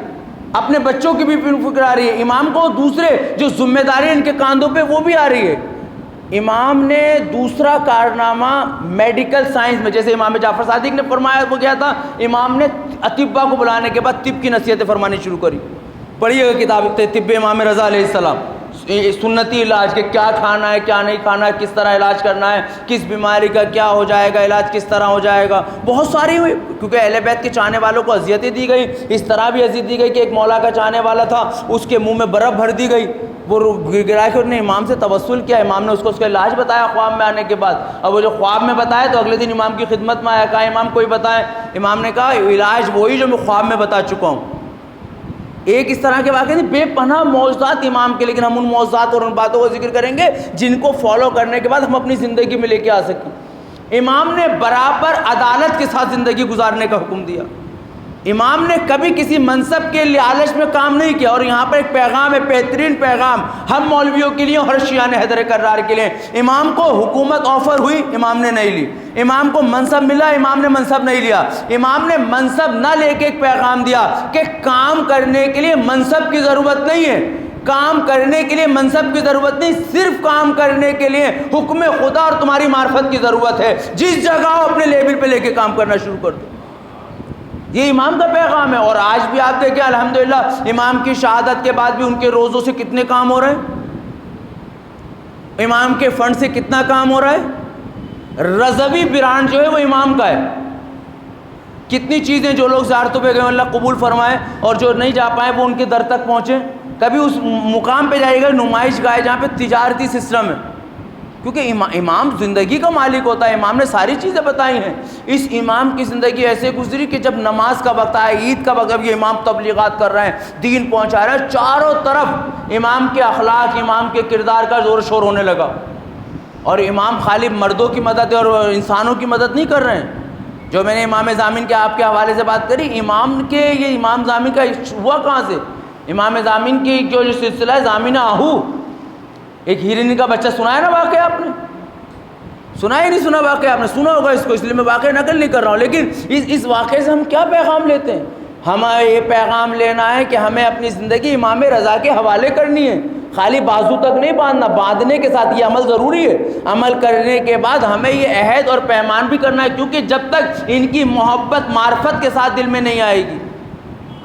اپنے بچوں کی بھی فکر آ رہی ہے. امام کو دوسرے جو ذمہ داری ان کے کاندھوں پہ وہ بھی آ رہی ہے. امام نے دوسرا کارنامہ میڈیکل سائنس میں, جیسے امام جعفر صادق نے فرمایا وہ کیا تھا, امام نے اطباء کو بلانے کے بعد طب کی نصیحتیں فرمانی شروع کری. پڑھیے گا کتاب طب امام رضا علیہ السلام, سنتی علاج کے کیا کھانا ہے کیا نہیں کھانا ہے, کس طرح علاج کرنا ہے, کس بیماری کا کیا ہو جائے گا, علاج کس طرح ہو جائے گا. بہت ساری ہوئی کیونکہ اہل بیت کے چاہنے والوں کو اذیتیں دی گئی. اس طرح بھی اذیت دی گئی کہ ایک مولا کا چاہنے والا تھا, اس کے منہ میں برف بھر دی گئی, وہ گرا کے انہوں نے امام سے توسل کیا. امام نے اس کو اس کا علاج بتایا خواب میں آنے کے بعد. اب وہ جو خواب میں بتایا تو اگلے دن امام کی خدمت میں آیا, کہا امام کوئی بتائے. امام نے کہا علاج وہی جو میں خواب میں بتا چکا ہوں. ایک اس طرح کے واقعے بے پناہ معجزات امام کے, لیکن ہم ان معجزات اور ان باتوں کو ذکر کریں گے جن کو فالو کرنے کے بعد ہم اپنی زندگی میں لے کے آ سکیں. امام نے برابر عدالت کے ساتھ زندگی گزارنے کا حکم دیا. امام نے کبھی کسی منصب کے لالچ میں کام نہیں کیا. اور یہاں پر ایک پیغام ہے, بہترین پیغام ہم مولویوں کے لیے اور شیعان حیدر کرار کے لیے. امام کو حکومت آفر ہوئی, امام نے نہیں لی. امام کو منصب ملا, امام نے منصب نہیں لیا. امام نے منصب نہ لے کے ایک پیغام دیا کہ کام کرنے کے لیے منصب کی ضرورت نہیں ہے, کام کرنے کے لیے منصب کی ضرورت نہیں, صرف کام کرنے کے لیے حکم خدا اور تمہاری معرفت کی ضرورت ہے. جس جگہ ہو اپنے لیبل پہ لے کے کام کرنا شروع کر دو. یہ امام کا پیغام ہے. اور آج بھی آپ دیکھیں الحمدللہ امام کی شہادت کے بعد بھی ان کے روزوں سے کتنے کام ہو رہے ہیں, امام کے فنڈ سے کتنا کام ہو رہا ہے. رضوی برانڈ جو ہے وہ امام کا ہے. کتنی چیزیں جو لوگ زیارتوں پہ گئے اللہ قبول فرمائے, اور جو نہیں جا پائے وہ ان کے در تک پہنچے. کبھی اس مقام پہ جائے گا نمائش گاہ جہاں پہ تجارتی سسٹم ہے, کیونکہ امام زندگی کا مالک ہوتا ہے، امام نے ساری چیزیں بتائی ہیں۔ اس امام کی زندگی ایسے گزری کہ جب نماز کا وقت آیا، عید کا وقت، اب یہ امام تبلیغات کر رہے ہیں، دین پہنچا رہے ہیں، چاروں طرف امام کے اخلاق، امام کے کردار کا زور شور ہونے لگا۔ اور امام خالی مردوں کی مدد اور انسانوں کی مدد نہیں کر رہے ہیں۔ جو میں نے امام ضامن کے آپ کے حوالے سے بات کری، یہ امام ضامن کا ہوا کہاں سے؟ امام ضامن کی جو سلسلہ ہے ضامن آہو، ایک ہرن کا بچہ سنا ہے نا واقعہ آپ نے؟ سنا ہی نہیں سنا واقعہ؟ آپ نے سنا ہوگا اس کو، اس لیے میں واقعہ نقل نہیں کر رہا ہوں، لیکن اس واقعے سے ہم کیا پیغام لیتے ہیں؟ ہمیں یہ پیغام لینا ہے کہ ہمیں اپنی زندگی امام رضا کے حوالے کرنی ہے، خالی بازو تک نہیں باندھنا، باندھنے کے ساتھ یہ عمل ضروری ہے، عمل کرنے کے بعد ہمیں یہ عہد اور پیمان بھی کرنا ہے، کیونکہ جب تک ان کی محبت معرفت کے ساتھ دل میں نہیں آئے گی۔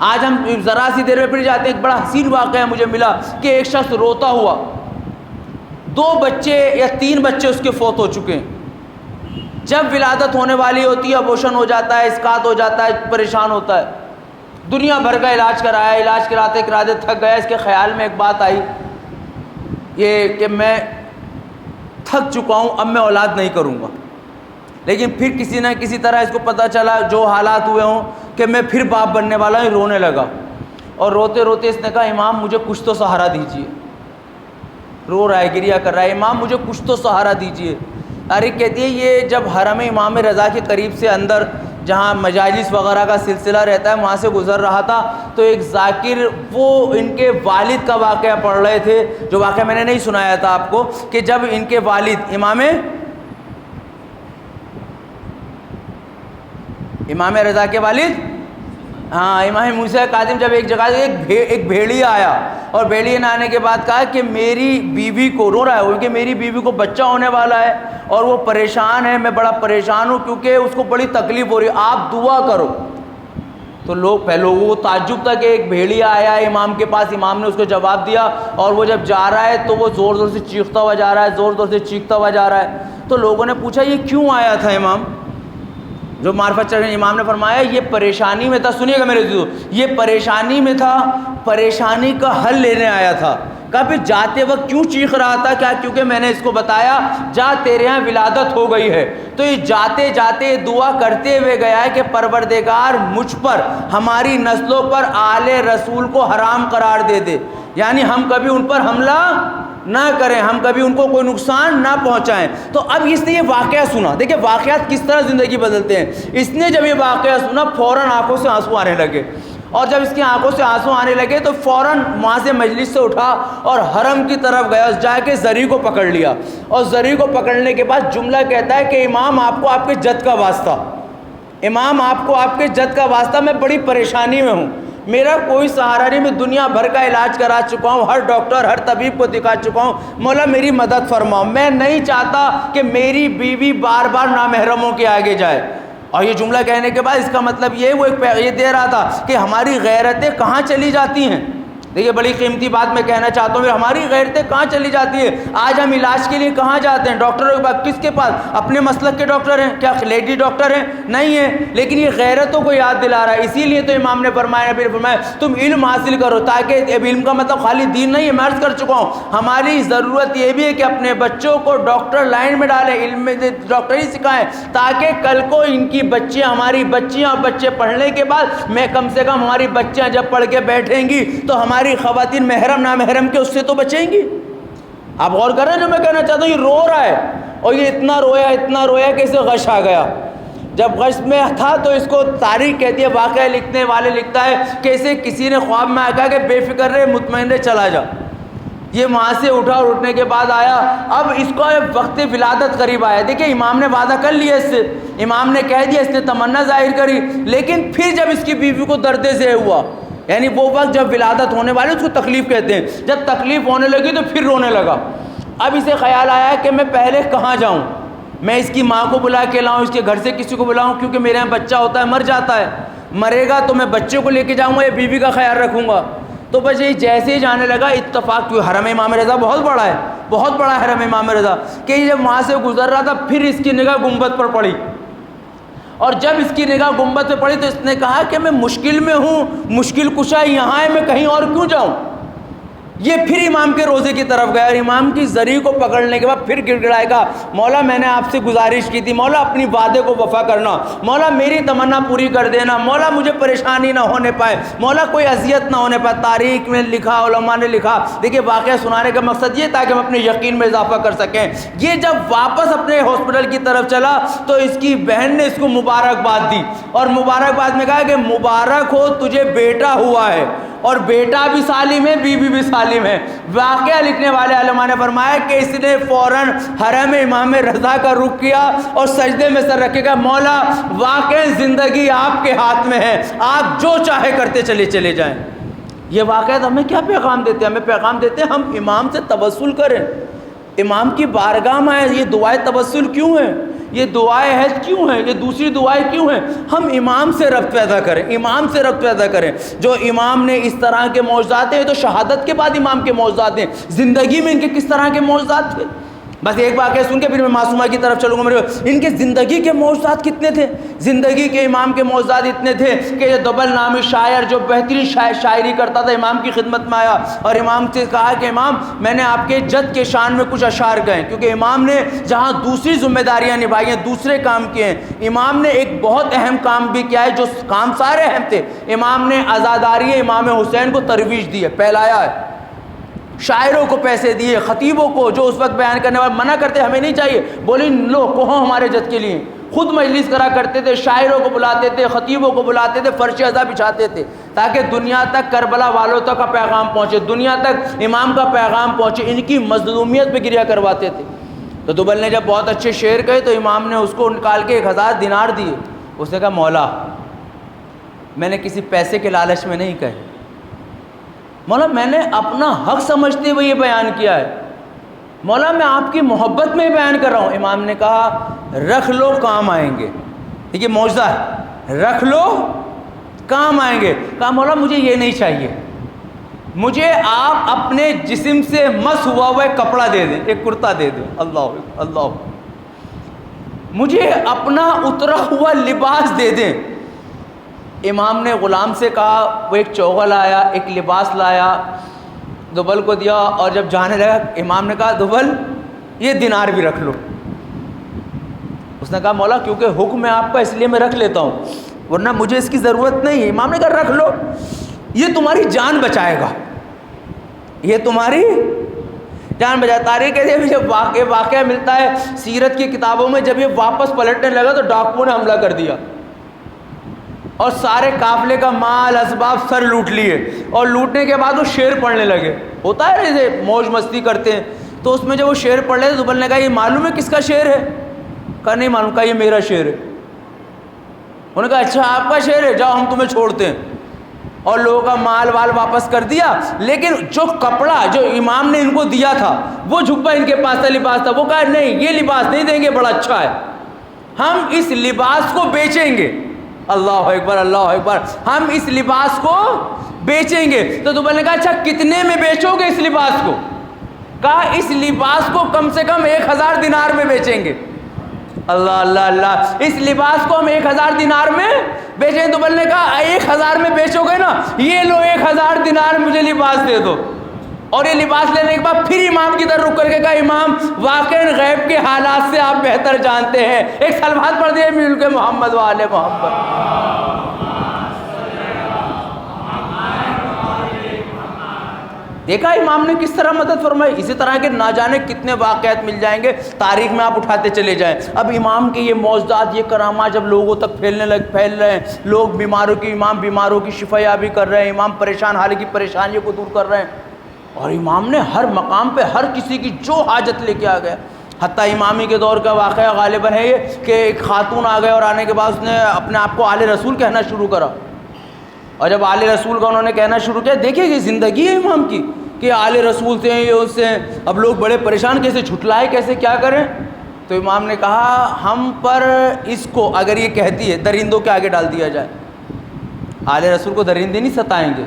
آج ہم ذرا سی دیر میں پھر جاتے ہیں، ایک بڑا حسین واقعہ مجھے ملا کہ ایک شخص روتا ہوا، 2 بچے یا 3 بچے اس کے فوت ہو چکے ہیں، جب ولادت ہونے والی ہوتی ہے ابورشن ہو جاتا ہے، اسقاط ہو جاتا ہے، پریشان ہوتا ہے، دنیا بھر کا علاج کرایا، علاج کراتے کراتے تھک گیا۔ اس کے خیال میں ایک بات آئی یہ کہ میں تھک چکا ہوں، اب میں اولاد نہیں کروں گا، لیکن پھر کسی نہ کسی طرح اس کو پتہ چلا جو حالات ہوئے ہوں کہ میں پھر باپ بننے والا ہوں، رونے لگا، اور روتے روتے اس نے کہا امام مجھے کچھ تو سہارا دیجیے، رو رہا ہے، گریہ کر رہا ہے، امام مجھے کچھ تو سہارا دیجیے۔ تاریخ کہتی ہے یہ جب حرم امام رضا کے قریب سے اندر جہاں مجالس وغیرہ کا سلسلہ رہتا ہے وہاں سے گزر رہا تھا، تو ایک ذاکر وہ ان کے والد کا واقعہ پڑھ رہے تھے، جو واقعہ میں نے نہیں سنایا تھا آپ کو، کہ جب ان کے والد امام رضا کے والد امام موسیٰ کاظم، جب ایک جگہ ایک بھیڑیا آیا، اور بھیڑیے نے آنے کے بعد کہا کہ میری بیوی کو، رو رہا ہے کہ میری بیوی کو بچہ ہونے والا ہے اور وہ پریشان ہے، میں بڑا پریشان ہوں کیونکہ اس کو بڑی تکلیف ہو رہی ہے، آپ دعا کرو۔ تو لوگوں کو تعجب تھا کہ ایک بھیڑیا آیا ہے امام کے پاس، امام نے اس کو جواب دیا، اور وہ جب جا رہا ہے تو وہ زور زور سے چیختا ہوا جا رہا ہے، زور زور سے چیختا ہوا جا رہا ہے۔ تو لوگوں نے پوچھا یہ کیوں آیا تھا امام؟ جو معرفت چڑھ، امام نے فرمایا یہ پریشانی میں تھا، سنیے گا میرے دوستو، یہ پریشانی میں تھا، پریشانی کا حل لینے آیا تھا۔ کہا پھر جاتے وقت کیوں چیخ رہا تھا؟ کیا کیونکہ میں نے اس کو بتایا جا تیرے ہاں ولادت ہو گئی ہے، تو یہ جاتے جاتے دعا کرتے ہوئے گیا ہے کہ پروردگار مجھ پر، ہماری نسلوں پر آل رسول کو حرام قرار دے دے، یعنی ہم کبھی ان پر حملہ نہ کریں، ہم کبھی ان کو کوئی نقصان نہ پہنچائیں۔ تو اب اس نے یہ واقعہ سنا، دیکھیں واقعات کس طرح زندگی بدلتے ہیں۔ اس نے جب یہ واقعہ سنا فوراً آنکھوں سے آنسو آنے لگے، اور جب اس کی آنکھوں سے آنسو آنے لگے تو فوراً وہاں سے مجلس سے اٹھا اور حرم کی طرف گیا، جا کے زری کو پکڑ لیا، اور زری کو پکڑنے کے بعد جملہ کہتا ہے کہ امام آپ کو آپ کے جد کا واسطہ، امام آپ کو آپ کے جد کا واسطہ، میں بڑی پریشانی میں ہوں، میرا کوئی سہارا نہیں، میں دنیا بھر کا علاج کرا چکا ہوں، ہر ڈاکٹر ہر طبیب کو دکھا چکا ہوں، مولا میری مدد فرماؤ، میں نہیں چاہتا کہ میری بیوی بار بار نامحرموں کے آگے جائے۔ اور یہ جملہ کہنے کے بعد اس کا مطلب یہ یہ دے رہا تھا کہ ہماری غیرتیں کہاں چلی جاتی ہیں۔ دیکھیے بڑی قیمتی بات میں کہنا چاہتا ہوں، ہماری غیرتیں کہاں چلی جاتی ہے۔ آج ہم علاج کے لیے کہاں جاتے ہیں؟ ڈاکٹروں کے پاس، کس کے پاس؟ اپنے مسلک کے ڈاکٹر ہیں کیا؟ لیڈی ڈاکٹر ہیں؟ نہیں ہیں، لیکن یہ غیرتوں کو یاد دلا رہا ہے۔ اسی لیے تو امام نے فرمایا، نبی نے فرمایا تم علم حاصل کرو، تاکہ اب علم کا مطلب خالی دین نہیں ہے، میں عرض کر چکا ہوں، ہماری ضرورت یہ بھی ہے کہ اپنے بچوں کو ڈاکٹر لائن میں ڈالیں، علم میں ڈاکٹری سکھائیں، تاکہ کل کو ان کی بچیاں، ہماری بچیاں اور بچے پڑھنے کے بعد میں کم سے کم ہماری بچیاں جب پڑھ کے بیٹھیں گی تو ہماری خواتین محرم نامحرم کے اس سے تو بچیں گی۔ آپ غور کر رہے ہیں جو میں کہنا چاہتا ہوں؟ یہ رو رہا ہے، اور یہ اتنا رویا کہ اسے غش آ گیا۔ جب غش میں تھا تو اس کو تاریخ کہتی ہے، واقعہ لکھنے والے لکھتا ہے کہ اسے کسی نے خواب میں کہا کہ بے فکر رہے، مطمئن رہے، چلا جا۔ یہ وہاں سے اٹھا، اور اٹھنے کے بعد آیا، اب اس کو وقت ولادت قریب آیا۔ دیکھیں امام نے وعدہ کر لیا اس سے، امام نے کہہ دیا، اس نے تمنا ظاہر کری، لیکن پھر جب اس کی بیوی کو درد ذہ ہوا، یعنی وہ وقت جب ولادت ہونے والی اس کو تکلیف کہتے ہیں، جب تکلیف ہونے لگی تو پھر رونے لگا۔ اب اسے خیال آیا کہ میں پہلے کہاں جاؤں، میں اس کی ماں کو بلا کے لاؤں، اس کے گھر سے کسی کو بلاؤں، کیونکہ میرے یہاں بچہ ہوتا ہے، مر جاتا ہے، مرے گا تو میں بچے کو لے کے جاؤں گا یا بیوی کا خیال رکھوں گا۔ تو بس یہ جیسے ہی جانے لگا، اتفاق کیوں، حرم امام رضا بہت بڑا ہے، بہت بڑا حرم امام رضا، کہ جب وہاں سے گزر رہا تھا پھر اس کی نگاہ گنبد پر پڑی، اور جب اس کی نگاہ گنبد پہ پڑی تو اس نے کہا کہ میں مشکل میں ہوں، مشکل کشا یہاں ہے، میں کہیں اور کیوں جاؤں؟ یہ پھر امام کے روزے کی طرف گیا اور امام کی زری کو پکڑنے کے بعد پھر گڑ گڑائے گا، مولا میں نے آپ سے گزارش کی تھی، مولا اپنی وعدے کو وفا کرنا، مولا میری تمنا پوری کر دینا، مولا مجھے پریشانی نہ ہونے پائے، مولا کوئی اذیت نہ ہونے پائے۔ تاریخ میں لکھا، علماء نے لکھا، دیکھیے واقعہ سنانے کا مقصد یہ تاکہ ہم اپنے یقین میں اضافہ کر سکیں۔ یہ جب واپس اپنے ہاسپٹل کی طرف چلا تو اس کی بہن نے اس کو مبارکباد دی اور مبارکباد میں کہا کہ مبارک ہو تجھے بیٹا ہوا ہے، اور بیٹا بھی سالم ہے، بیوی بھی سالم ہے۔ واقعہ لکھنے والے علماء نے فرمایا کہ اس نے فوراً حرم امام رضا کا رخ کیا اور سجدے میں سر رکھے گا، مولا واقعی زندگی آپ کے ہاتھ میں ہے، آپ جو چاہے کرتے چلے جائیں۔ یہ واقعہ ہمیں کیا پیغام دیتے ہیں؟ ہمیں پیغام دیتے ہیں ہم امام سے توسل کریں، امام کی بارگاہ میں آئیں۔ یہ دعائیں توسل کیوں ہیں؟ یہ دعائیں عہد کیوں ہیں؟ یہ دوسری دعائیں کیوں ہیں؟ ہم امام سے ربط پیدا کریں، امام سے ربط پیدا کریں۔ جو امام نے اس طرح کے معجزات ہیں، تو شہادت کے بعد امام کے معجزات ہیں، زندگی میں ان کے کس طرح کے معجزات تھے؟ بس ایک واقعہ سن کے پھر میں معصومہ کی طرف چلوں گا۔ میرے ان کے زندگی کے معجزات کتنے تھے؟ زندگی کے امام کے معجزات اتنے تھے کہ یہ دبل نامی شاعر جو بہترین شاعری کرتا تھا امام کی خدمت میں آیا اور امام سے کہا کہ امام میں نے آپ کے جد کے شان میں کچھ اشعار گئے، کیونکہ امام نے جہاں دوسری ذمہ داریاں نبھائی ہیں، دوسرے کام کیے ہیں، امام نے ایک بہت اہم کام بھی کیا ہے، جو کام سارے اہم تھے۔ امام نے عزاداری امام حسین کو ترویج دی ہے، پھیلایا ہے، شاعروں کو پیسے دیے، خطیبوں کو جو اس وقت بیان کرنے والے منع کرتے ہمیں نہیں چاہیے، بولے لو کہو ہمارے جد کے لیے، خود مجلس کرا کرتے تھے، شاعروں کو بلاتے تھے، خطیبوں کو بلاتے تھے، فرش ازا بچھاتے تھے تاکہ دنیا تک کربلا والوں تک کا پیغام پہنچے، دنیا تک امام کا پیغام پہنچے۔ ان کی مظلومیت پہ گریا کرواتے تھے۔ تو دبل نے جب بہت اچھے شعر کہے تو امام نے اس کو نکال کے 1000 دینار دیے۔ اس نے کہا مولا میں نے کسی پیسے کے لالچ میں نہیں کہے، مولا میں نے اپنا حق سمجھتے ہوئے یہ بیان کیا ہے، مولا میں آپ کی محبت میں بیان کر رہا ہوں۔ امام نے کہا رکھ لو کام آئیں گے، یہ معجزہ ہے، رکھ لو کام آئیں گے۔ کہا مولا مجھے یہ نہیں چاہیے، مجھے آپ اپنے جسم سے مس ہوا ہوا ایک کپڑا دے دیں، ایک کرتا دے دیں۔ اللہ اللہ، مجھے اپنا اترا ہوا لباس دے دیں۔ امام نے غلام سے کہا، وہ ایک چوغل لایا، ایک لباس لایا، دبل کو دیا، اور جب جانے لگا امام نے کہا دبل یہ دینار بھی رکھ لو۔ اس نے کہا مولا کیونکہ حکم ہے آپ کا اس لیے میں رکھ لیتا ہوں، ورنہ مجھے اس کی ضرورت نہیں ہے۔ امام نے کہا رکھ لو، یہ تمہاری جان بچائے گا، یہ تمہاری جان بچائے۔ تاریخ کہتے ہیں جب واقعہ ملتا ہے سیرت کی کتابوں میں، جب یہ واپس پلٹنے لگا تو ڈاکوؤں نے حملہ کر دیا اور سارے قافلے کا مال اسباب سر لوٹ لیے، اور لوٹنے کے بعد وہ شعر پڑھنے لگے۔ ہوتا ہے جیسے موج مستی کرتے ہیں، تو اس میں جب وہ شعر پڑھ رہے تھے دبل نے کہا یہ معلوم ہے کس کا شعر ہے؟ کہا نہیں معلوم۔ کہا یہ میرا شعر ہے۔ انہوں نے کہا اچھا آپ کا شعر ہے، جاؤ ہم تمہیں چھوڑتے ہیں، اور لوگوں کا مال وال واپس کر دیا۔ لیکن جو کپڑا جو امام نے ان کو دیا تھا وہ جھبا ان کے پاس تھا، لباس تھا، وہ کہا نہیں یہ لباس نہیں دیں گے، بڑا اچھا ہے، ہم اس لباس کو بیچیں گے۔ اللہ اکبر اللہ اکبر، ہم اس لباس کو بیچیں گے۔ تو دبل نے کہا اچھا کتنے میں بیچو گے اس لباس کو؟ کہا اس لباس کو کم سے کم 1000 دینار میں بیچیں گے۔ اللہ اللہ اللہ، اس لباس کو ہم 1000 دینار میں بیچیں۔ دبل نے کہا 1000 میں بیچو گے نا، یہ لو 1000 دینار مجھے لباس دے دو۔ اور یہ لباس لینے کے بعد پھر امام کی طرف رک کر کے کہا امام واقعی غیب کے حالات سے آپ بہتر جانتے ہیں، ایک سلوات پڑھ دیے مل کے محمد و آل محمد۔ دیکھا امام نے کس طرح مدد فرمائی۔ اسی طرح کے نہ جانے کتنے واقعات مل جائیں گے، تاریخ میں آپ اٹھاتے چلے جائیں۔ اب امام کے یہ معجزات، یہ کرامات جب لوگوں تک پھیل رہے ہیں، لوگ امام بیماروں کی شفا یابی کر رہے ہیں، امام پریشان حال کی پریشانیوں کو دور کر رہے ہیں، اور امام نے ہر مقام پہ ہر کسی کی جو حاجت لے کے آ گیا۔ حتیٰ امامی کے دور کا واقعہ غالباً ہے یہ کہ ایک خاتون آ گئے اور آنے کے بعد اس نے اپنے آپ کو آل رسول کہنا شروع کرا، اور جب آل رسول کا انہوں نے کہنا شروع کیا، دیکھیں یہ زندگی ہے امام کی کہ آل رسول سے ہیں، یہ اس سے ہیں، اب لوگ بڑے پریشان، کیسے جھٹلائے، کیسے کیا کریں۔ تو امام نے کہا ہم پر اس کو اگر یہ کہتی ہے درندوں کے آگے ڈال دیا جائے، آل رسول کو درندے نہیں ستائیں گے۔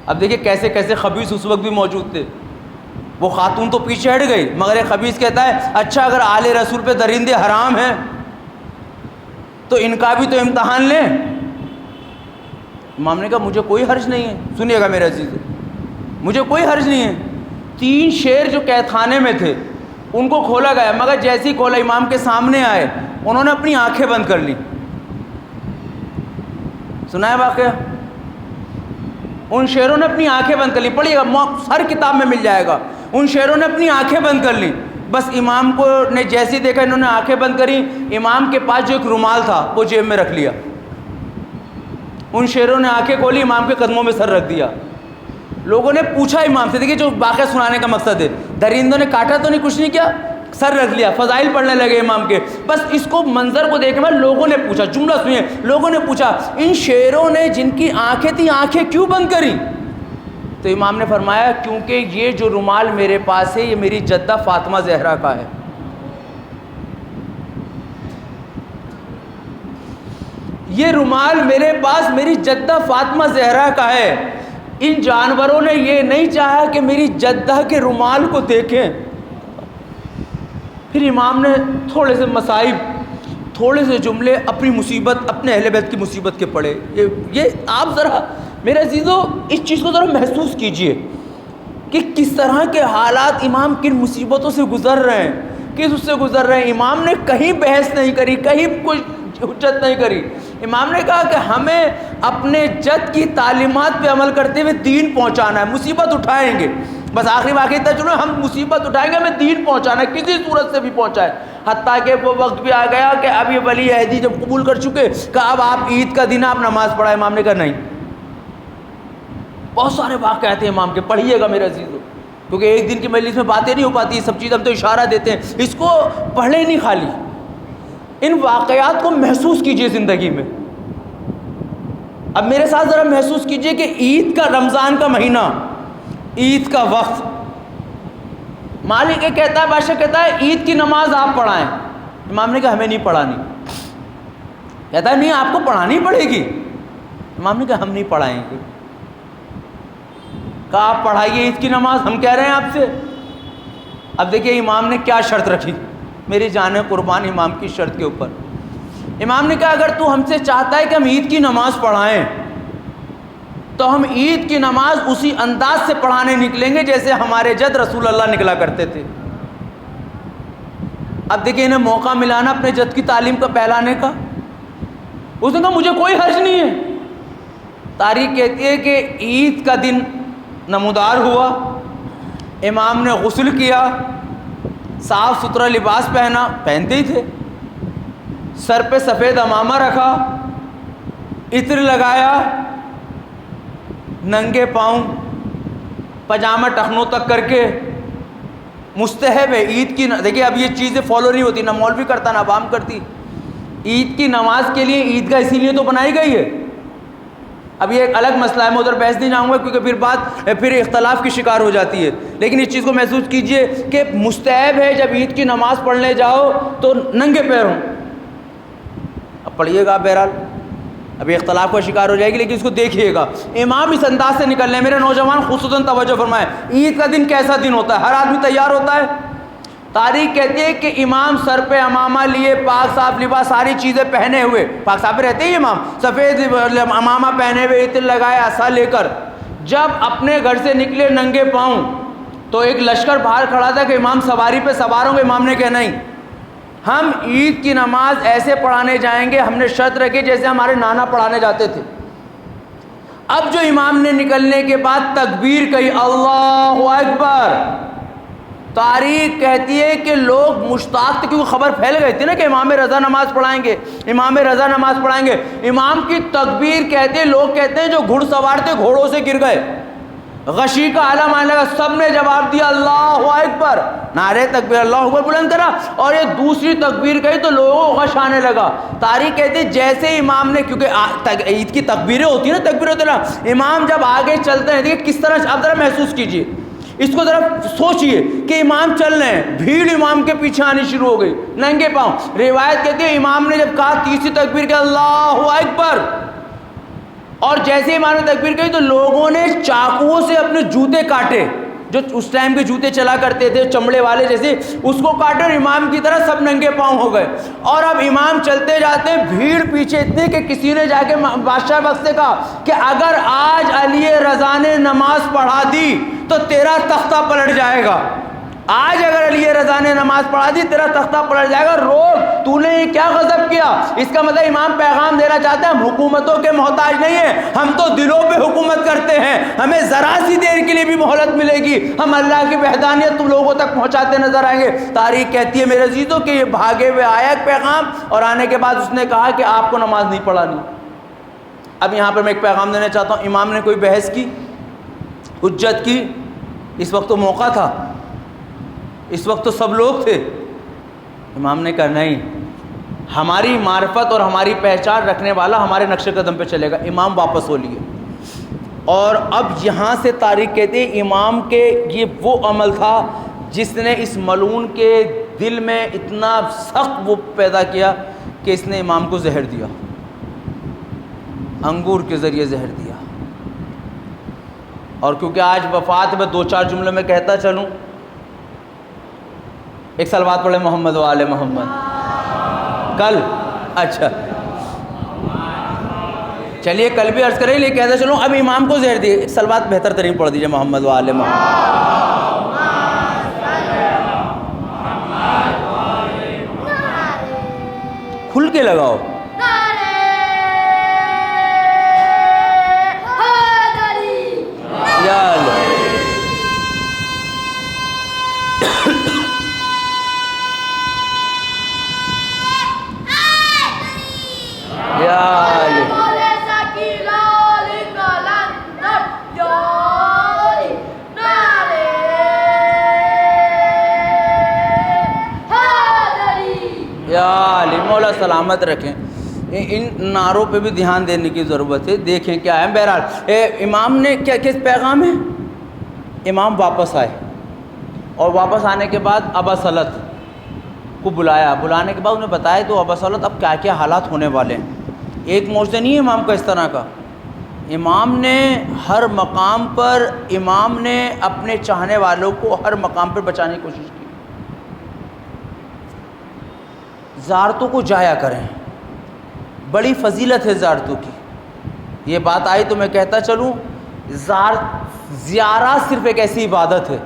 اب دیکھیں کیسے کیسے خبیث اس وقت بھی موجود تھے، وہ خاتون تو پیچھے ہٹ گئی، مگر ایک خبیث کہتا ہے اچھا اگر آل رسول پہ درندے حرام ہیں تو ان کا بھی تو امتحان لیں۔ امام نے کہا مجھے کوئی حرج نہیں ہے، سنیے گا میرے عزیز، مجھے کوئی حرج نہیں ہے. 3 شیر جو قید خانے میں تھے ان کو کھولا گیا، مگر جیسے ہی کھولا امام کے سامنے آئے انہوں نے اپنی آنکھیں بند کر لی. سنا ہے واقعہ؟ ان شیروں نے اپنی آنکھیں بند کر لی. پڑھیے گا، ہر کتاب میں مل جائے گا. ان شیروں نے اپنی آنکھیں بند کر لی. بس امام کو نے جیسے ہی دیکھا انہوں نے آنکھیں بند کری، امام کے پاس جو ایک رومال تھا وہ جیب میں رکھ لیا. ان شیروں نے آنکھیں کھولی، امام کے قدموں میں سر رکھ دیا. لوگوں نے پوچھا امام سے، دیکھیے جو واقعہ سنانے کا مقصد ہے، درندوں نے کاٹا تو نہیں، کچھ نہیں کیا، سر رکھ لیا. فضائل پڑھنے لگے امام کے. بس اس کو منظر کو دیکھنے بعد لوگوں نے پوچھا، جملہ سنیے، لوگوں نے پوچھا ان شیروں نے جن کی آنکھیں تھیں آنکھیں کیوں بند کریں؟ تو امام نے فرمایا کیونکہ یہ جو رومال میرے پاس ہے یہ میری جدہ فاطمہ زہرا کا ہے. یہ رومال میرے پاس میری جدہ فاطمہ زہرا کا ہے. ان جانوروں نے یہ نہیں چاہا کہ میری جدہ کے رومال کو دیکھیں. پھر امام نے تھوڑے سے مصائب، تھوڑے سے جملے اپنی مصیبت، اپنے اہل بیت کی مصیبت کے پڑھے. یہ آپ ذرا میرے عزیزو اس چیز کو ذرا محسوس کیجئے کہ کس طرح کے حالات امام کن مصیبتوں سے گزر رہے ہیں، کس اس سے گزر رہے ہیں. امام نے کہیں بحث نہیں کری، کہیں کوئی حجت نہیں کری. امام نے کہا کہ ہمیں اپنے جد کی تعلیمات پہ عمل کرتے ہوئے دین پہنچانا ہے. مصیبت اٹھائیں گے، بس آخری واقعی تھا، چلو ہم مصیبت اٹھائیں گے، ہمیں دین پہنچانا ہے کسی صورت سے بھی پہنچائے. حتیٰ کہ وہ وقت بھی آ گیا کہ اب یہ ولی عہدی جب قبول کر چکے کہ اب آپ عید کا دن آپ نماز پڑھائیں. امام نے کہا نہیں. بہت سارے واقعات ہیں امام کے، پڑھیے گا میرے عزیزو، کیونکہ ایک دن کی مجلس میں باتیں نہیں ہو پاتی، یہ سب چیز ہم تو اشارہ دیتے ہیں، اس کو پڑھے نہیں خالی، ان واقعات کو محسوس کیجئے زندگی میں. اب میرے ساتھ ذرا محسوس کیجئے کہ عید کا، رمضان کا مہینہ، عید کا وقت، مالک یہ کہتا ہے، بادشاہ کہتا ہے عید کی نماز آپ پڑھائیں. امام نے کہا ہمیں نہیں پڑھانی. کہتا ہے نہیں آپ کو پڑھانی پڑے گی. امام نے کہا ہم نہیں پڑھائیں گے. کہا آپ پڑھائیے عید کی نماز، ہم کہہ رہے ہیں آپ سے. اب دیکھیے امام نے کیا شرط رکھی، میری جان قربان امام کی شرط کے اوپر. امام نے کہا اگر تو ہم سے چاہتا ہے کہ ہم عید کی نماز پڑھائیں تو ہم عید کی نماز اسی انداز سے پڑھانے نکلیں گے جیسے ہمارے جد رسول اللہ نکلا کرتے تھے. اب دیکھیں انہیں موقع ملا نا اپنے جد کی تعلیم کا پھیلانے کا. اس نے کہا مجھے کوئی حرج نہیں ہے. تاریخ کہتی ہے کہ عید کا دن نمودار ہوا، امام نے غسل کیا، صاف ستھرا لباس پہنا، پہنتے ہی تھے، سر پہ سفید عمامہ رکھا، عطر لگایا، ننگے پاؤں پاجامہ ٹخنوں تک کر کے. مستحب ہے عید کی، دیکھیے اب یہ چیزیں فالو نہیں ہوتی، نہ مولوی کرتا نہ عوام کرتی. عید کی نماز کے لیے عیدگاہ اسی لیے تو بنائی گئی ہے. اب یہ ایک الگ مسئلہ ہے، میں ادھر بحث نہیں جاؤں گا کیونکہ پھر بات پھر اختلاف کی شکار ہو جاتی ہے. لیکن اس چیز کو محسوس کیجئے کہ مستحب ہے جب عید کی نماز پڑھنے جاؤ تو ننگے پیر ہوں. اب پڑھیے گا بہرحال، ابھی اختلاف کا شکار ہو جائے گی لیکن اس کو دیکھیے گا. امام اس انداز سے نکل رہے ہیں. میرے نوجوان خصوصاً توجہ فرمائیں، عید کا دن کیسا دن ہوتا ہے؟ ہر آدمی تیار ہوتا ہے. تاریخ کہتی ہے کہ امام سر پہ عمامہ لیے، پاک صاف لباس، ساری چیزیں پہنے ہوئے، پاک صاف رہتے ہی امام، سفید عمامہ پہنے ہوئے، عطر لگائے، عصا لے کر جب اپنے گھر سے نکلے ننگے پاؤں تو ایک لشکر باہر کھڑا تھا کہ امام سواری پہ سوار ہوں گے. امام نے کہا نہیں، ہم عید کی نماز ایسے پڑھانے جائیں گے، ہم نے شرط رکھی جیسے ہمارے نانا پڑھانے جاتے تھے. اب جو امام نے نکلنے کے بعد تکبیر کہی، اللہ اکبر، تاریخ کہتی ہے کہ لوگ مشتاق تھے کیونکہ خبر پھیل گئی تھی نا کہ امام رضا نماز پڑھائیں گے، امام رضا نماز پڑھائیں گے. امام کی تکبیر کہتے ہیں، لوگ کہتے ہیں جو گھڑ سوار تھے گھوڑوں سے گر گئے، غشی کا عالم آنے لگا. سب نے جواب دیا اللہ اکبر، نعرے تکبیر اللہ اکبر بلند کرا اور یہ دوسری تکبیر کہی تو لوگوں کو غش آنے لگا. تاریخ کہتے ہیں جیسے امام نے، کیونکہ عید کی تکبیریں ہوتی ہیں نا، تکبیر ہوتے نا، امام جب آگے چلتے ہیں دیکھیں کس طرح. آپ ذرا محسوس کیجئے، اس کو ذرا سوچئے کہ امام چل رہے ہیں، بھیڑ امام کے پیچھے آنی شروع ہو گئی ننگے پاؤں. روایت کہتی ہے امام نے جب کہا تیسری تکبیر کہ اللہ اکبر، اور جیسے امام نے تکبیر کہی تو لوگوں نے چاقوؤں سے اپنے جوتے کاٹے. جو اس ٹائم کے جوتے چلا کرتے تھے چمڑے والے جیسے، اس کو کاٹے اور امام کی طرح سب ننگے پاؤں ہو گئے. اور اب امام چلتے جاتے ہیں، بھیڑ پیچھے اتنی کہ کسی نے جا کے بادشاہ وقت سے کہا کہ اگر آج علی رضا نے نماز پڑھا دی تو تیرا تختہ پلٹ جائے گا. آج اگر علی رضا نے نماز پڑھا دی تیرا تختہ پلٹ جائے گا. روک، تو نے یہ کیا غضب کیا؟ اس کا مطلب امام پیغام دینا چاہتے ہیں ہم حکومتوں کے محتاج نہیں ہیں، ہم تو دلوں پہ حکومت کرتے ہیں، ہمیں ذرا سی دیر کے لیے بھی مہلت ملے گی ہم اللہ کی وحدانیت تم لوگوں تک پہنچاتے نظر آئیں گے. تاریخ کہتی ہے میرے عزیزوں کہ یہ بھاگے ہوئے آیا ایک پیغام، اور آنے کے بعد اس نے کہا کہ آپ کو نماز نہیں پڑھانی. اب یہاں پر میں ایک پیغام دینا چاہتا ہوں. امام نے کوئی بحث کی، حجت کی، اس وقت تو موقع تھا، اس وقت تو سب لوگ تھے. امام نے کہا نہیں، ہماری معرفت اور ہماری پہچان رکھنے والا ہمارے نقش قدم پہ چلے گا. امام واپس ہو لیے. اور اب یہاں سے تاریخ کہتے ہیں امام کے یہ وہ عمل تھا جس نے اس ملعون کے دل میں اتنا سخت وہ پیدا کیا کہ اس نے امام کو زہر دیا، انگور کے ذریعے زہر دیا. اور کیونکہ آج وفات میں 2-4 جملوں میں کہتا چلوں، ایک صلوات پڑھے محمد و آل محمد. کل اچھا چلیے کل بھی عرض کریں، لیے کہتا چلوں اب امام کو زہر دیے. ایک صلوات بہتر ترین پڑھ دیجئے محمد و آل محمد. کھل کے لگاؤ. یا اللہ مولا سلامت رکھیں. ان نعروں پہ بھی دھیان دینے کی ضرورت ہے. دیکھیں کیا ہے. بہرحال امام نے کیا کس پیغام ہے؟ امام واپس آئے اور واپس آنے کے بعد ابا سلط کو بلایا. بلانے کے بعد انہیں بتایا تو ابا سلط اب کیا کیا حالات ہونے والے ہیں. ایک معجزہ نہیں ہے امام کا اس طرح کا. امام نے ہر مقام پر، امام نے اپنے چاہنے والوں کو ہر مقام پر بچانے کی کوشش کی. زیارتوں کو جایا کریں، بڑی فضیلت ہے زیارتوں کی. یہ بات آئی تو میں کہتا چلوں، زیارت صرف ایک ایسی عبادت ہے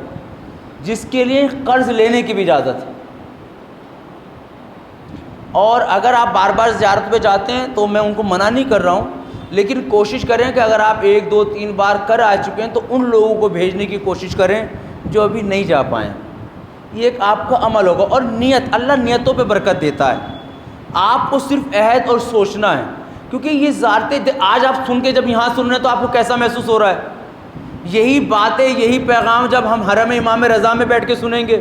جس کے لیے قرض لینے کی بھی اجازت ہے. اور اگر آپ بار بار زیارت پہ جاتے ہیں تو میں ان کو منع نہیں کر رہا ہوں، لیکن کوشش کریں کہ اگر آپ 1 2 3 بار کر آ چکے ہیں تو ان لوگوں کو بھیجنے کی کوشش کریں جو ابھی نہیں جا پائیں. یہ ایک آپ کا عمل ہوگا. اور نیت، اللہ نیتوں پہ برکت دیتا ہے. آپ کو صرف عہد اور سوچنا ہے، کیونکہ یہ زیارتیں آج آپ سن کے جب یہاں سن رہے ہیں تو آپ کو کیسا محسوس ہو رہا ہے؟ یہی باتیں، یہی پیغام جب ہم حرم امام رضا میں بیٹھ کے سنیں گے،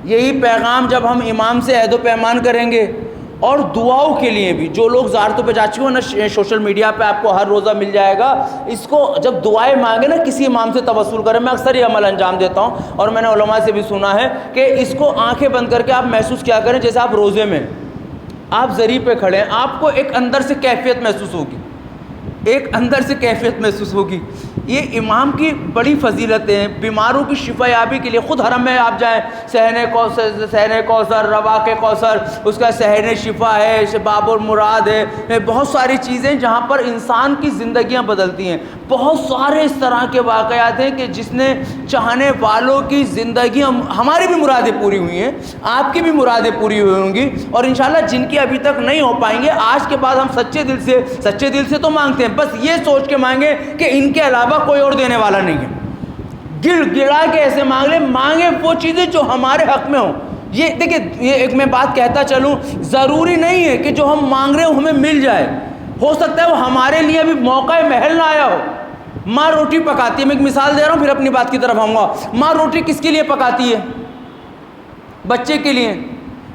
یہی پیغام جب ہم امام سے عہد و پیمان کریں گے، اور دعاؤں کے لیے بھی جو لوگ زیارتوں پہ جا چکے ہیں نا، سوشل میڈیا پہ آپ کو ہر روزہ مل جائے گا. اس کو جب دعائیں مانگے نا کسی امام سے توسل کریں. میں اکثر یہ عمل انجام دیتا ہوں اور میں نے علماء سے بھی سنا ہے کہ اس کو آنکھیں بند کر کے آپ محسوس کیا کریں جیسے آپ روزے میں آپ ذریع پہ کھڑے ہیں، آپ کو ایک اندر سے کیفیت محسوس ہوگی، ایک اندر سے کیفیت محسوس ہوگی. یہ امام کی بڑی فضیلتیں ہیں. بیماروں کی شفا یابی کے لیے خود حرم میں آپ جائیں، صحن کوثر، رواق کوثر، اس کا صحن شفا ہے، باب المراد ہے، بہت ساری چیزیں جہاں پر انسان کی زندگیاں بدلتی ہیں. بہت سارے اس طرح کے واقعات ہیں کہ جس نے چاہنے والوں کی زندگیاں، ہماری بھی مرادیں پوری ہوئی ہیں، آپ کی بھی مرادیں پوری ہوئی ہوں گی، اور انشاءاللہ جن کی ابھی تک نہیں ہو پائیں گے آج کے بعد ہم سچے دل سے تو مانگتے ہیں، بس یہ سوچ کے مانگیں کہ ان کے علاوہ کوئی اور دینے والا نہیں ہے. گڑ گڑا کے ایسے مانگ لیں، مانگیں وہ چیزیں جو ہمارے حق میں ہوں. یہ دیکھیں، یہ ایک میں بات کہتا چلوں، ضروری نہیں ہے کہ جو ہم مانگ رہے ہوں ہمیں مل جائے. ہو سکتا ہے وہ ہمارے لیے ابھی موقع محل نہ آیا ہو. ماں روٹی پکاتی ہے، میں ایک مثال دے رہا ہوں پھر اپنی بات کی طرف آؤں گا. ماں روٹی کس کے لیے پکاتی ہے؟ بچے کے لیے.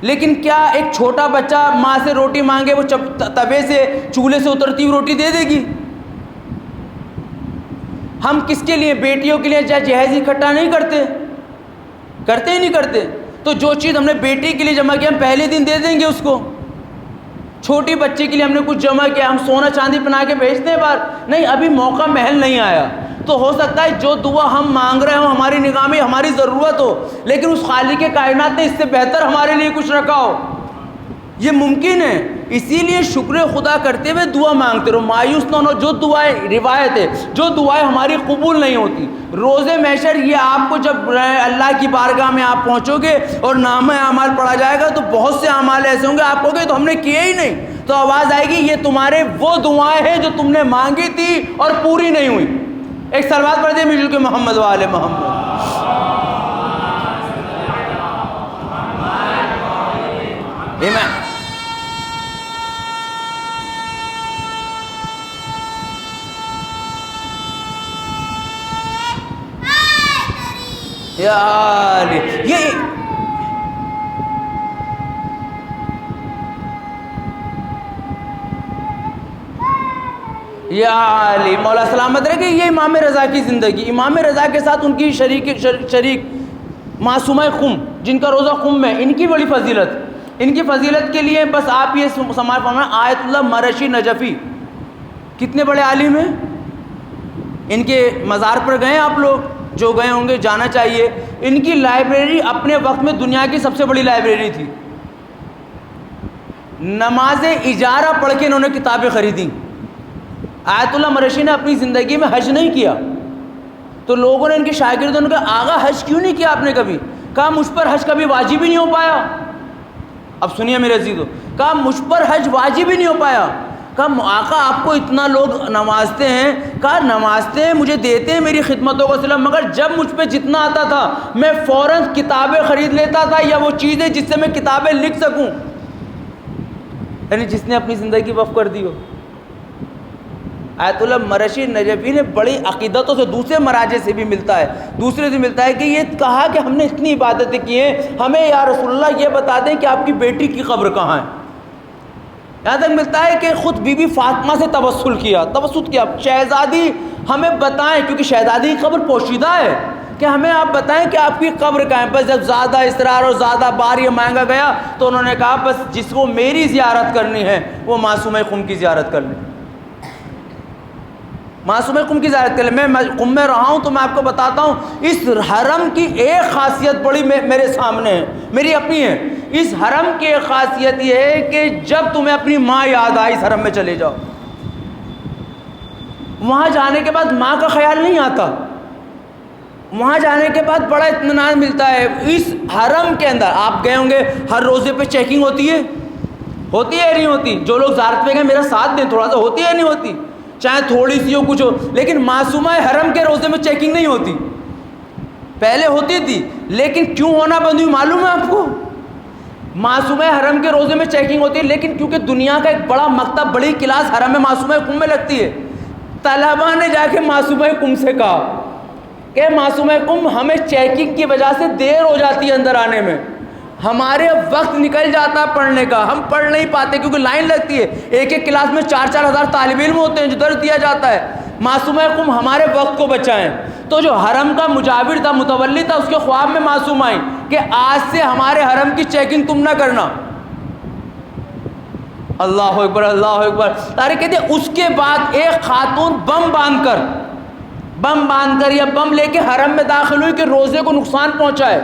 لیکن کیا ایک چھوٹا بچہ ماں سے روٹی مانگے وہ توے سے، چولہے سے اترتی ہوئی روٹی دے دے گی؟ ہم کس کے لیے؟ بیٹیوں کے لیے جہیز اکٹھا نہیں کرتے ہی نہیں کرتے. تو جو چیز ہم نے بیٹی کے لیے جمع کیا ہم پہلے دن دے دیں گے اس کو. چھوٹی بچے کے لیے ہم نے کچھ جمع کیا، ہم سونا چاندی پہنا کے بھیجتے ہیں بار نہیں، ابھی موقع محل نہیں آیا. تو ہو سکتا ہے جو دعا ہم مانگ رہے ہوں ہماری نگاہ میں ہماری ضرورت ہو، لیکن اس خالق کائنات نے اس سے بہتر ہمارے لیے کچھ رکھا ہو، یہ ممکن ہے۔ اسی لیے شکر خدا کرتے ہوئے دعا مانگتے رہو، مایوس نہ ہو۔ جو دعائیں روایت ہے، جو دعائیں ہماری قبول نہیں ہوتی، روز محشر یہ آپ کو جب اللہ کی بارگاہ میں آپ پہنچو گے اور نامہ اعمال پڑھا جائے گا تو بہت سے اعمال ایسے ہوں گے آپ کہو گے تو ہم نے کیے ہی نہیں، تو آواز آئے گی یہ تمہارے وہ دعائیں ہیں جو تم نے مانگی تھی اور پوری نہیں ہوئی۔ ایک صلوات پڑھ دیں مل کے محمد وآل محمد۔ یا علی یا علی مولا سلامت رہے کہ یہ امام رضا کی زندگی، امام رضا کے ساتھ ان کی شریک معصومہ خم جن کا روزہ خم ہے، ان کی بڑی فضیلت، ان کی فضیلت کے لیے بس آپ یہ سماعت فرمائیں، آیت اللہ مرشی نجفی کتنے بڑے عالم ہیں، ان کے مزار پر گئے آپ لوگ، جو گئے ہوں گے جانا چاہیے۔ ان کی لائبریری اپنے وقت میں دنیا کی سب سے بڑی لائبریری تھی، نماز اجارہ پڑھ کے انہوں نے کتابیں خریدیں۔ آیت اللہ مرشی نے اپنی زندگی میں حج نہیں کیا، تو لوگوں نے ان کے شاگردوں نے کہا آغا حج کیوں نہیں کیا آپ نے کبھی؟ کہا مجھ پر حج کبھی واجب ہی نہیں ہو پایا۔ اب سنیے میرے عزیزو، کہا مجھ پر حج واجب ہی نہیں ہو پایا۔ کہا آقا آپ کو اتنا لوگ نوازتے ہیں، کہا نوازتے ہیں مجھے دیتے ہیں میری خدمتوں کا صلہ، مگر جب مجھ پہ جتنا آتا تھا میں فوراً کتابیں خرید لیتا تھا یا وہ چیزیں جس سے میں کتابیں لکھ سکوں، یعنی جس نے اپنی زندگی وقف کر دی ہو۔ آیت اللہ مرشی نجفی نے بڑی عقیدتوں سے دوسرے مراجع سے بھی ملتا ہے، دوسرے سے ملتا ہے کہ یہ کہا کہ ہم نے اتنی عبادتیں کی ہیں، ہمیں یا رسول اللہ یہ بتا دیں کہ آپ کی بیٹی کی قبر کہاں ہے۔ یہاں تک ملتا ہے کہ خود بی بی فاطمہ سے توسل کیا شہزادی ہمیں بتائیں، کیونکہ شہزادی کی قبر پوشیدہ ہے، کہ ہمیں آپ بتائیں کہ آپ کی قبر کہاں ہے۔ بس جب زیادہ اصرار اور زیادہ بار یہ مانگا گیا تو انہوں نے کہا بس جس کو میری زیارت کرنی ہے وہ معصومہ قم کی زیارت کر لیں، معصومہ قم کی زیارت کر لیں۔ میں قم میں رہا ہوں تو میں آپ کو بتاتا ہوں اس حرم کی ایک خاصیت بڑی میرے سامنے ہے، میری اپنی ہے۔ اس حرم کی ایک خاصیت یہ ہے کہ جب تمہیں اپنی ماں یاد آئے اس حرم میں چلے جاؤ، وہاں جانے کے بعد ماں کا خیال نہیں آتا، وہاں جانے کے بعد بڑا اطمینان ملتا ہے۔ اس حرم کے اندر آپ گئے ہوں گے، ہر روزے پہ چیکنگ ہوتی ہے یا نہیں ہوتی؟ جو لوگ زیارت پہ گئے میرا ساتھ دیں، تھوڑا سا ہوتی ہے یا نہیں ہوتی؟ چاہے تھوڑی سی ہو کچھ ہو، لیکن معصومہ حرم کے روزے میں چیکنگ نہیں ہوتی، پہلے ہوتی تھی لیکن کیوں ہونا بند ہوئی معلوم ہے آپ کو؟ معصومہ حرم کے روزے میں چیکنگ ہوتی ہے، لیکن کیونکہ دنیا کا ایک بڑا مکتب، بڑی کلاس حرم میں معصومہ قم میں لگتی ہے، طلباء نے جا کے معصومہ قم سے کہا کہ معصومہ قم ہمیں چیکنگ کی وجہ سے دیر ہو جاتی ہے اندر آنے میں، ہمارے وقت نکل جاتا ہے پڑھنے کا، ہم پڑھ نہیں پاتے کیونکہ لائن لگتی ہے، ایک ایک کلاس میں 4-4 ہزار طالب علم ہوتے ہیں جو درس دیا جاتا ہے، معصومہ قم ہمارے وقت کو بچائیں۔ تو جو حرم کا مجاور تھا، متولی تھا، اس کے خواب میں معصوم آئی کہ آج سے ہمارے حرم کی چیکنگ تم نہ کرنا۔ اللہ اکبر اللہ اکبر۔ تاریخ کہتے ہیں اس کے بعد ایک خاتون بم باندھ کر یا بم لے کے حرم میں داخل ہوئی کہ روزے کو نقصان پہنچائے،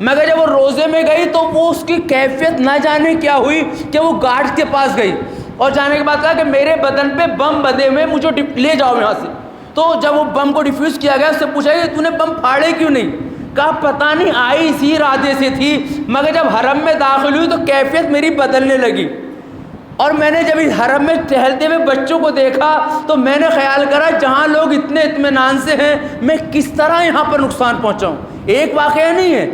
مگر جب وہ روزے میں گئی تو وہ اس کی کیفیت نہ جانے کیا ہوئی کہ وہ گارڈ کے پاس گئی اور جانے کے بعد کہا کہ میرے بدن پہ بم بدے ہوئے، مجھے لے جاؤ یہاں سے۔ تو جب وہ بم کو ڈیفیوز کیا گیا، اس سے پوچھا کہ تو نے بم پھاڑے کیوں نہیں؟ کہا پتہ نہیں، آئی اسی ارادے سے تھی، مگر جب حرم میں داخل ہوئی تو کیفیت میری بدلنے لگی، اور میں نے جب اس حرم میں ٹہلتے ہوئے بچوں کو دیکھا تو میں نے خیال کرا جہاں لوگ اتنے اطمینان سے ہیں میں کس طرح یہاں پر نقصان پہنچاؤں۔ ایک واقعہ نہیں ہے،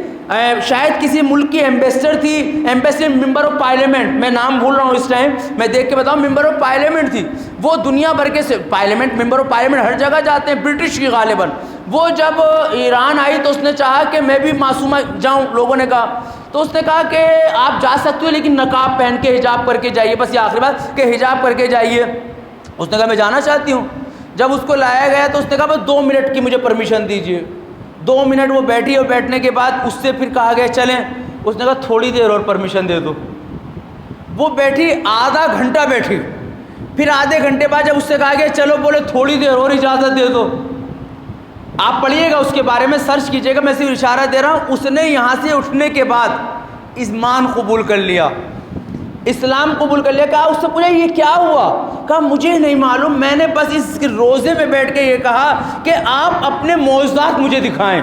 شاید کسی ملک کی ایمبیسڈر تھی، ایمبیسڈر ممبر آف پارلیمنٹ، میں نام بھول رہا ہوں اس ٹائم، میں دیکھ کے بتاؤں، ممبر آف پارلیمنٹ تھی وہ، دنیا بھر کے پارلیمنٹ، ممبر آف پارلیمنٹ ہر جگہ جاتے ہیں، برٹش کی غالباً۔ وہ جب ایران آئی تو اس نے چاہا کہ میں بھی معصومہ جاؤں، لوگوں نے کہا، تو اس نے کہا کہ آپ جا سکتے ہو لیکن نقاب پہن کے حجاب کر کے جائیے، بس یہ آخری بات کہ حجاب کر کے جائیے۔ اس نے کہا میں جانا چاہتی ہوں۔ جب اس کو لایا گیا تو اس نے کہا بس 2 منٹ کی مجھے پرمیشن دیجیے۔ 2 منٹ وہ بیٹھی، اور بیٹھنے کے بعد اس سے پھر کہا گیا چلیں، اس نے کہا تھوڑی دیر اور پرمیشن دے دو۔ وہ بیٹھی، آدھا گھنٹہ بیٹھی، پھر آدھے گھنٹے بعد جب اس سے کہا گیا چلو، بولے تھوڑی دیر اور اجازت دے دو۔ آپ پڑھیے گا اس کے بارے میں، سرچ کیجئے گا، میں صرف اشارہ دے رہا ہوں۔ اس نے یہاں سے اٹھنے کے بعد ایمان قبول کر لیا، اسلام قبول کر لیا۔ کہا، اس سے پوچھا یہ کیا ہوا؟ کہا مجھے نہیں معلوم، میں نے بس اس روزے میں بیٹھ کے یہ کہا کہ آپ اپنے معجزات مجھے دکھائیں،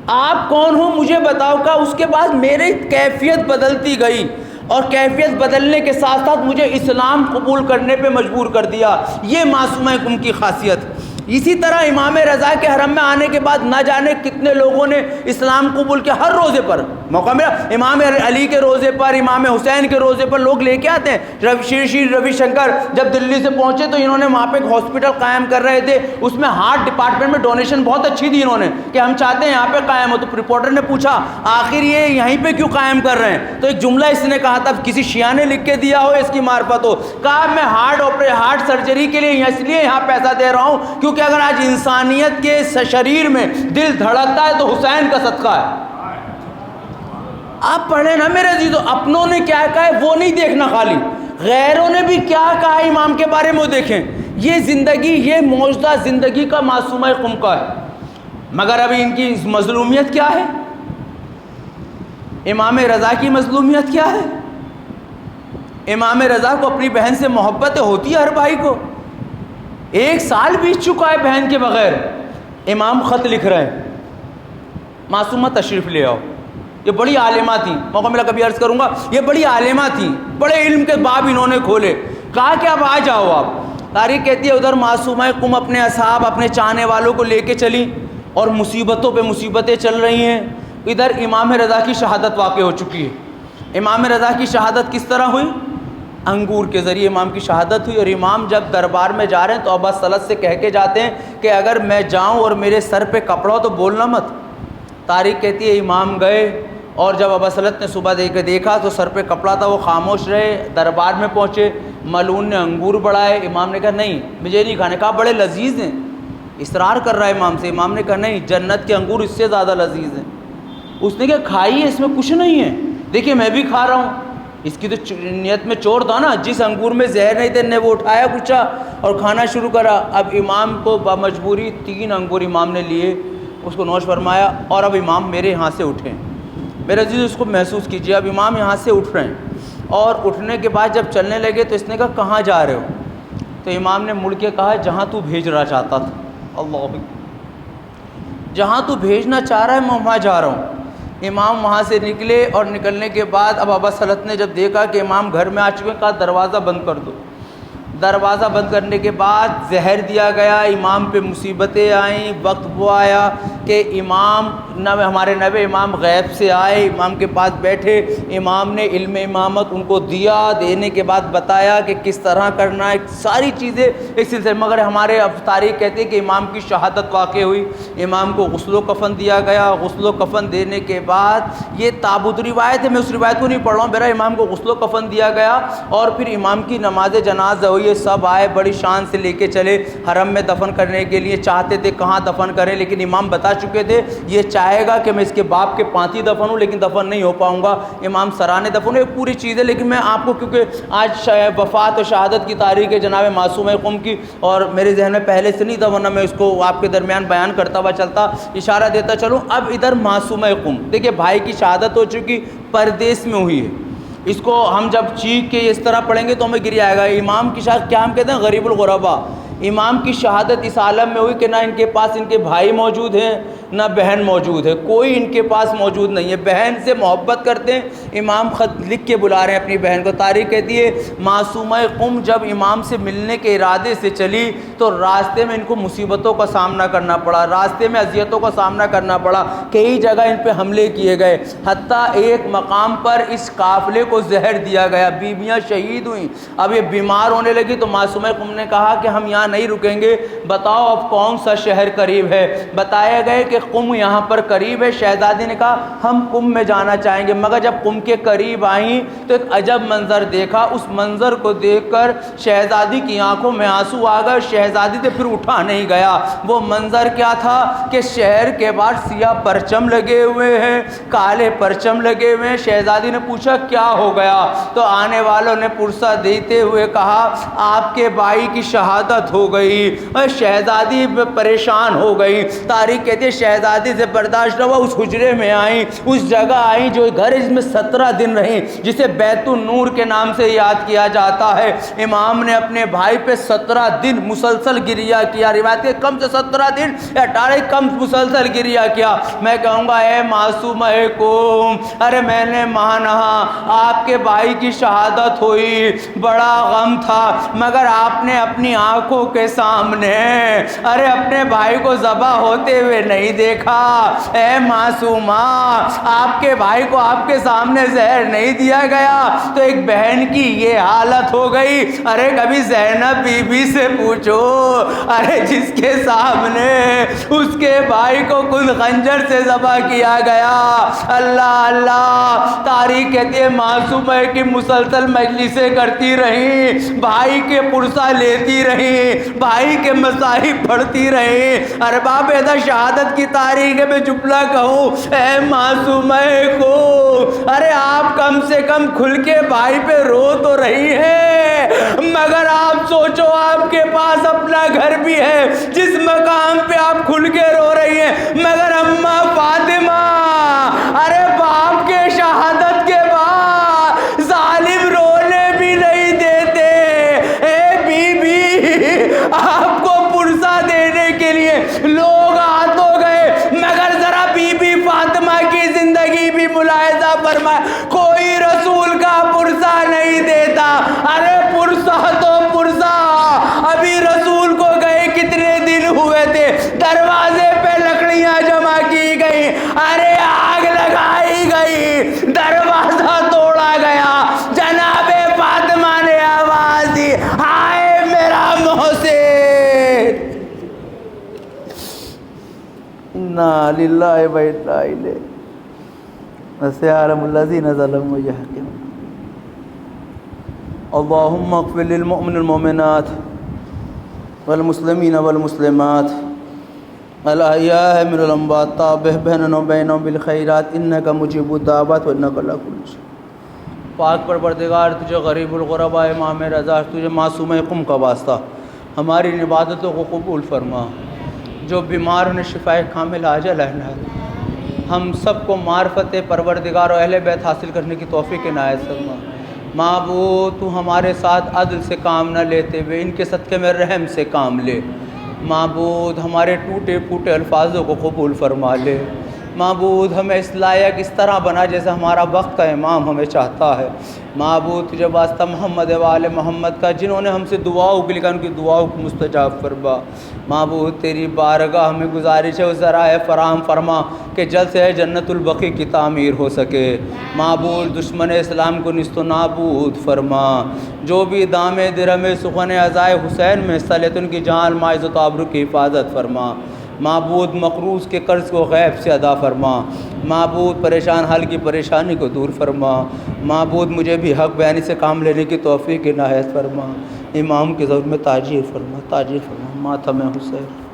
آپ کون ہو مجھے بتاؤ۔ کہا اس کے بعد میری کیفیت بدلتی گئی، اور کیفیت بدلنے کے ساتھ ساتھ مجھے اسلام قبول کرنے پہ مجبور کر دیا۔ یہ معصومہ قم کی خاصیت۔ اسی طرح امام رضا کے حرم میں آنے کے بعد نہ جانے کتنے لوگوں نے اسلام قبول کیا۔ ہر روزے پر موقع ملا، امام علی کے روزے پر، امام حسین کے روزے پر لوگ لے کے آتے ہیں۔ شری روی شنکر جب دلی سے پہنچے تو انہوں نے وہاں پہ ایک ہاسپٹل قائم کر رہے تھے، اس میں ہارٹ ڈپارٹمنٹ میں ڈونیشن بہت اچھی دی انہوں نے کہ ہم چاہتے ہیں یہاں پہ قائم ہو۔ تو رپورٹر نے پوچھا آخر یہ یہیں پہ کیوں قائم کر رہے ہیں؟ تو ایک جملہ اس نے کہا تھا، کسی شیعہ نے لکھ کے دیا ہو، اس کی معرفت ہو۔ کہا میں ہارٹ سرجری کے لیے اس لیے یہاں پیسہ دے رہا ہوں کیونکہ اگر آج انسانیت کے شریر میں دل دھڑکتا ہے تو حسین کا صدقہ ہے۔ آپ پڑھیں نا میرے عزیزو، اپنوں نے کیا کہا ہے وہ نہیں دیکھنا، خالی غیروں نے بھی کیا کہا ہے امام کے بارے میں وہ دیکھیں۔ یہ زندگی، یہ معجزہ زندگی کا معصومہ قم کا ہے۔ مگر ابھی ان کی مظلومیت کیا ہے؟ امام رضا کی مظلومیت کیا ہے؟ امام رضا کو اپنی بہن سے محبت ہوتی ہے، ہر بھائی کو۔ 1 سال بیت چکا ہے بہن کے بغیر، امام خط لکھ رہے ہیں، معصومہ تشریف لے آؤ۔ یہ بڑی عالمہ تھیں، موقع ملا کبھی عرض کروں گا، یہ بڑی عالمہ تھیں، بڑے علم کے باب انہوں نے کھولے۔ کہا کہ اب آ جاؤ آپ۔ تاریخ کہتی ہے ادھر معصومہ قم اپنے اصحاب، اپنے چاہنے والوں کو لے کے چلی، اور مصیبتوں پہ مصیبتیں چل رہی ہیں۔ ادھر امام رضا کی شہادت واقع ہو چکی ہے۔ امام رضا کی شہادت کس طرح ہوئی؟ انگور کے ذریعے امام کی شہادت ہوئی۔ اور امام جب دربار میں جا رہے ہیں تو ابا سلط سے کہہ کے جاتے ہیں کہ اگر میں جاؤں اور میرے سر پہ کپڑا ہو تو بولنا مت۔ تاریخ کہتی ہے امام گئے، اور جب ابا سلط نے صبح دیکھا تو سر پہ کپڑا تھا، وہ خاموش رہے۔ دربار میں پہنچے، ملعون نے انگور بڑھائے، امام نے کہا نہیں مجھے نہیں کھانے۔ کہا بڑے لذیذ ہیں، اصرار کر رہا ہے امام سے۔ امام نے کہا نہیں، جنت کے انگور اس سے زیادہ لذیذ ہیں۔ اس نے کہا کھائیے، اس میں کچھ نہیں ہے، دیکھیے میں بھی کھا رہا ہوں۔ اس کی تو نیت میں چور تھا نا، جس انگور میں زہر نہیں تھے نے وہ اٹھایا کچا اور کھانا شروع کرا۔ اب امام کو بمجبوری 3 انگور امام نے لیے، اس کو نوش فرمایا، اور اب امام میرے یہاں سے اٹھیں۔ میرے عزیز اس کو محسوس کیجئے، اب امام یہاں سے اٹھ رہے ہیں، اور اٹھنے کے بعد جب چلنے لگے تو اس نے کہا کہاں جا رہے ہو؟ تو امام نے مڑ کے کہا جہاں تو بھیجنا چاہتا تھا۔ اللہ، جہاں تو بھیجنا چاہ رہا ہے میں وہاں جا رہا ہوں۔ امام وہاں سے نکلے، اور نکلنے کے بعد اب ابا سلط نے جب دیکھا کہ امام گھر میں آ چکے ہیں، کہا دروازہ بند کر دو۔ دروازہ بند کرنے کے بعد زہر دیا گیا، امام پہ مصیبتیں آئیں۔ وقت وہ آیا کہ امام ہمارے نبی امام غیب سے آئے، امام کے پاس بیٹھے، امام نے علم امامت ان کو دیا، دینے کے بعد بتایا کہ کس طرح کرنا ہے، ساری چیزیں ایک سلسلے۔ مگر ہمارے اب تاریخ کہتے ہیں کہ امام کی شہادت واقع ہوئی، امام کو غسل و کفن دیا گیا۔ غسل و کفن دینے کے بعد یہ تابوت روایت ہے، میں اس روایت کو نہیں پڑھ رہا ہوں، میرا امام کو غسل و کفن دیا گیا، اور پھر امام کی نماز جنازہ ہوئی۔ سب آئے، بڑی شان سے لے کے چلے حرم میں دفن کرنے کے لیے۔ چاہتے تھے کہاں دفن کریں، لیکن امام بتا چکے تھے یہ چاہے گا کہ میں اس کے باپ کے پانتی دفن ہوں، لیکن دفن نہیں ہو پاؤں گا۔ امام سرانے دفن ہوئے، پوری چیزیں، لیکن میں آپ کو کیونکہ آج وفات و شہادت کی تاریخ ہے جناب معصومہ قم کی، اور میرے ذہن میں پہلے سے نہیں تھا، ورنہ میں اس کو آپ کے درمیان بیان کرتا ہوا چلتا، اشارہ دیتا چلوں۔ اب ادھر معصومہ قم دیکھیے، بھائی کی شہادت ہو چکی، پردیس میں ہوئی ہے۔ اس کو ہم جب چیخ کے اس طرح پڑھیں گے تو ہمیں گری آئے گا۔ امام کی شہادت کیا ہم کہتے ہیں؟ غریب الغربا۔ امام کی شہادت اس عالم میں ہوئی کہ نہ ان کے پاس ان کے بھائی موجود ہیں، نہ بہن موجود ہے، کوئی ان کے پاس موجود نہیں ہے۔ بہن سے محبت کرتے ہیں، امام خط لکھ کے بلا رہے ہیں اپنی بہن کو۔ تاریخ کہتی ہے معصومہ قم جب امام سے ملنے کے ارادے سے چلی تو راستے میں ان کو مصیبتوں کا سامنا کرنا پڑا، راستے میں اذیتوں کا سامنا کرنا پڑا، کئی جگہ ان پہ حملے کیے گئے، حتیٰ ایک مقام پر اس قافلے کو زہر دیا گیا، بیویاں شہید ہوئیں۔ اب یہ بیمار ہونے لگی تو معصومہ قم نے کہا کہ ہم یہاں نہیں رکیں گے، بتاؤ اب کون سا شہر قریب ہے؟ بتایا گئے کہ قم یہاں پر قریب ہے۔ شہزادی نے کہا ہم قم میں جانا چاہیں گے، مگر جب قم کے قریب آئیں تو ایک عجب منظر دیکھا۔ اس منظر کو دیکھ کر شہزادی کی آنکھوں میں آنسو آ گئے، شہزادی سے پھر اٹھا نہیں گیا۔ وہ منظر کیا تھا کہ شہر کے باہر سیاہ پرچم لگے ہوئے ہیں، کالے پرچم لگے ہوئے ہیں۔ شہزادی نے پوچھا کیا ہو گیا؟ تو آنے والوں نے پرسہ دیتے ہوئے کہا آپ کے بھائی کی شہادت ہو گئی اور شہزادی پریشان ہو گئی۔ تاریخ کہتی ہے شہزادی سے برداشت نہ ہوا، اس حجرے میں آئیں، اس جگہ آئیں جو گھر اس میں 17 دن رہیں، جسے بیت النور کے نام سے یاد کیا جاتا ہے۔ امام نے اپنے بھائی پہ 17 دن مسلسل گریہ کیا، روایت کے کم سے 17 دن یا 18 کم مسلسل گریہ کیا۔ میں کہوں گا اے معصوم ارے میں نے مانا آپ کے بھائی کی شہادت ہوئی، بڑا غم تھا، مگر آپ نے اپنی آنکھوں کے سامنے اپنے بھائی کو ذبح ہوتے ہوئے نہیں دیکھا۔ اے معصومہ آپ کے بھائی کو آپ کے سامنے زہر نہیں دیا گیا تو ایک بہن کی یہ حالت ہو گئی۔ کبھی زینب بی بی سے پوچھو، جس کے سامنے اس کے بھائی کو خود خنجر سے ذبح کیا گیا۔ اللہ اللہ، تاریخ کہتی ہے معصومہ کی مسلسل مجلسیں کرتی رہیں، بھائی کے پرسہ لیتی رہیں، بھائی کے مصائب پڑھتی رہیں۔ ارباب شہادت کی تاریخ میں جملہ کہوں، اے معصومہ کو آپ کم سے کم کھل کے بھائی پہ رو تو رہی ہیں، مگر آپ سوچو آپ کے پاس اپنا گھر بھی ہے جس مقام پہ آپ کھل کے رو رہی ہیں، مگر اماں فاطمہ باپ کے شہادت کے بعد ظالم رونے بھی نہیں دیتے۔ اے بی بی آپ کو پرسہ دینے کے لیے لوگ ہاتھوں گئے، مگر ذرا بی بی فاطمہ کی زندگی بھی ملاحظہ فرمائے، کوئی رسول کا پرسہ نہیں دیتا۔ پرسہ تو پرسہ، ابھی رسول کو گئے کتنے دن ہوئے تھے، دروازے پہ لکڑیاں جمع کی گئی، آگ لگائی گئی، دروازہ توڑا گیا، جناب فاطمہ نے آواز دی، ہائے میرا محسن، انا للہ و انا الیہ وسيعلم الذين ظلموا يحكمون۔ اللهم اغفر للمؤمن المؤمنات والمسلمين والمسلمات الأحياء من الأموات تابع بيننا وبينهم بالخيرات إنك مجيب الدعوات وإنك على كل شيء۔ پاک پروردگار تجھے غریب الغرباء امام رضا، تجھے معصومہ قم کا واسطہ ہماری ان عبادتوں کو قبول فرما، جو بیمار انہیں شفائے کامل عاجل عنایت، ہم سب کو معرفت پروردگار و اہل بیت حاصل کرنے کی توفیق عنایت فرما۔ معبود تو ہمارے ساتھ عدل سے کام نہ لیتے ہوئے ان کے صدقے میں رحم سے کام لے۔ معبود ہمارے ٹوٹے پھوٹے الفاظوں کو قبول فرما لے۔ معبود ہمیں اس لائق اس طرح بنا جیسے ہمارا وقت کا امام ہمیں چاہتا ہے۔ معبود تجھے واسطہ محمد و آل محمد کا، جنہوں نے ہم سے دعاؤں کے لیے ان کی دعاؤں کو مستجاب فرما۔ معبود تیری بارگاہ ہمیں گزارش ہے اس ذرائع فراہم فرما کہ جلد سے جنت البقیع کی تعمیر ہو سکے۔ معبود دشمن اسلام کو نیست و نابود فرما، جو بھی دام درہم سخن عزائے حسین میں حصہ لیتے ان کی جان مال عزت و آبرو کی حفاظت فرما۔ معبود مقروض کے قرض کو غیب سے ادا فرما۔ معبود پریشان حال کی پریشانی کو دور فرما۔ معبود مجھے بھی حق بیانی سے کام لینے کی توفیق عنایت فرما۔ امام کے ظہور میں تاجیر فرما، تاجیر فرما، ماتم حسین۔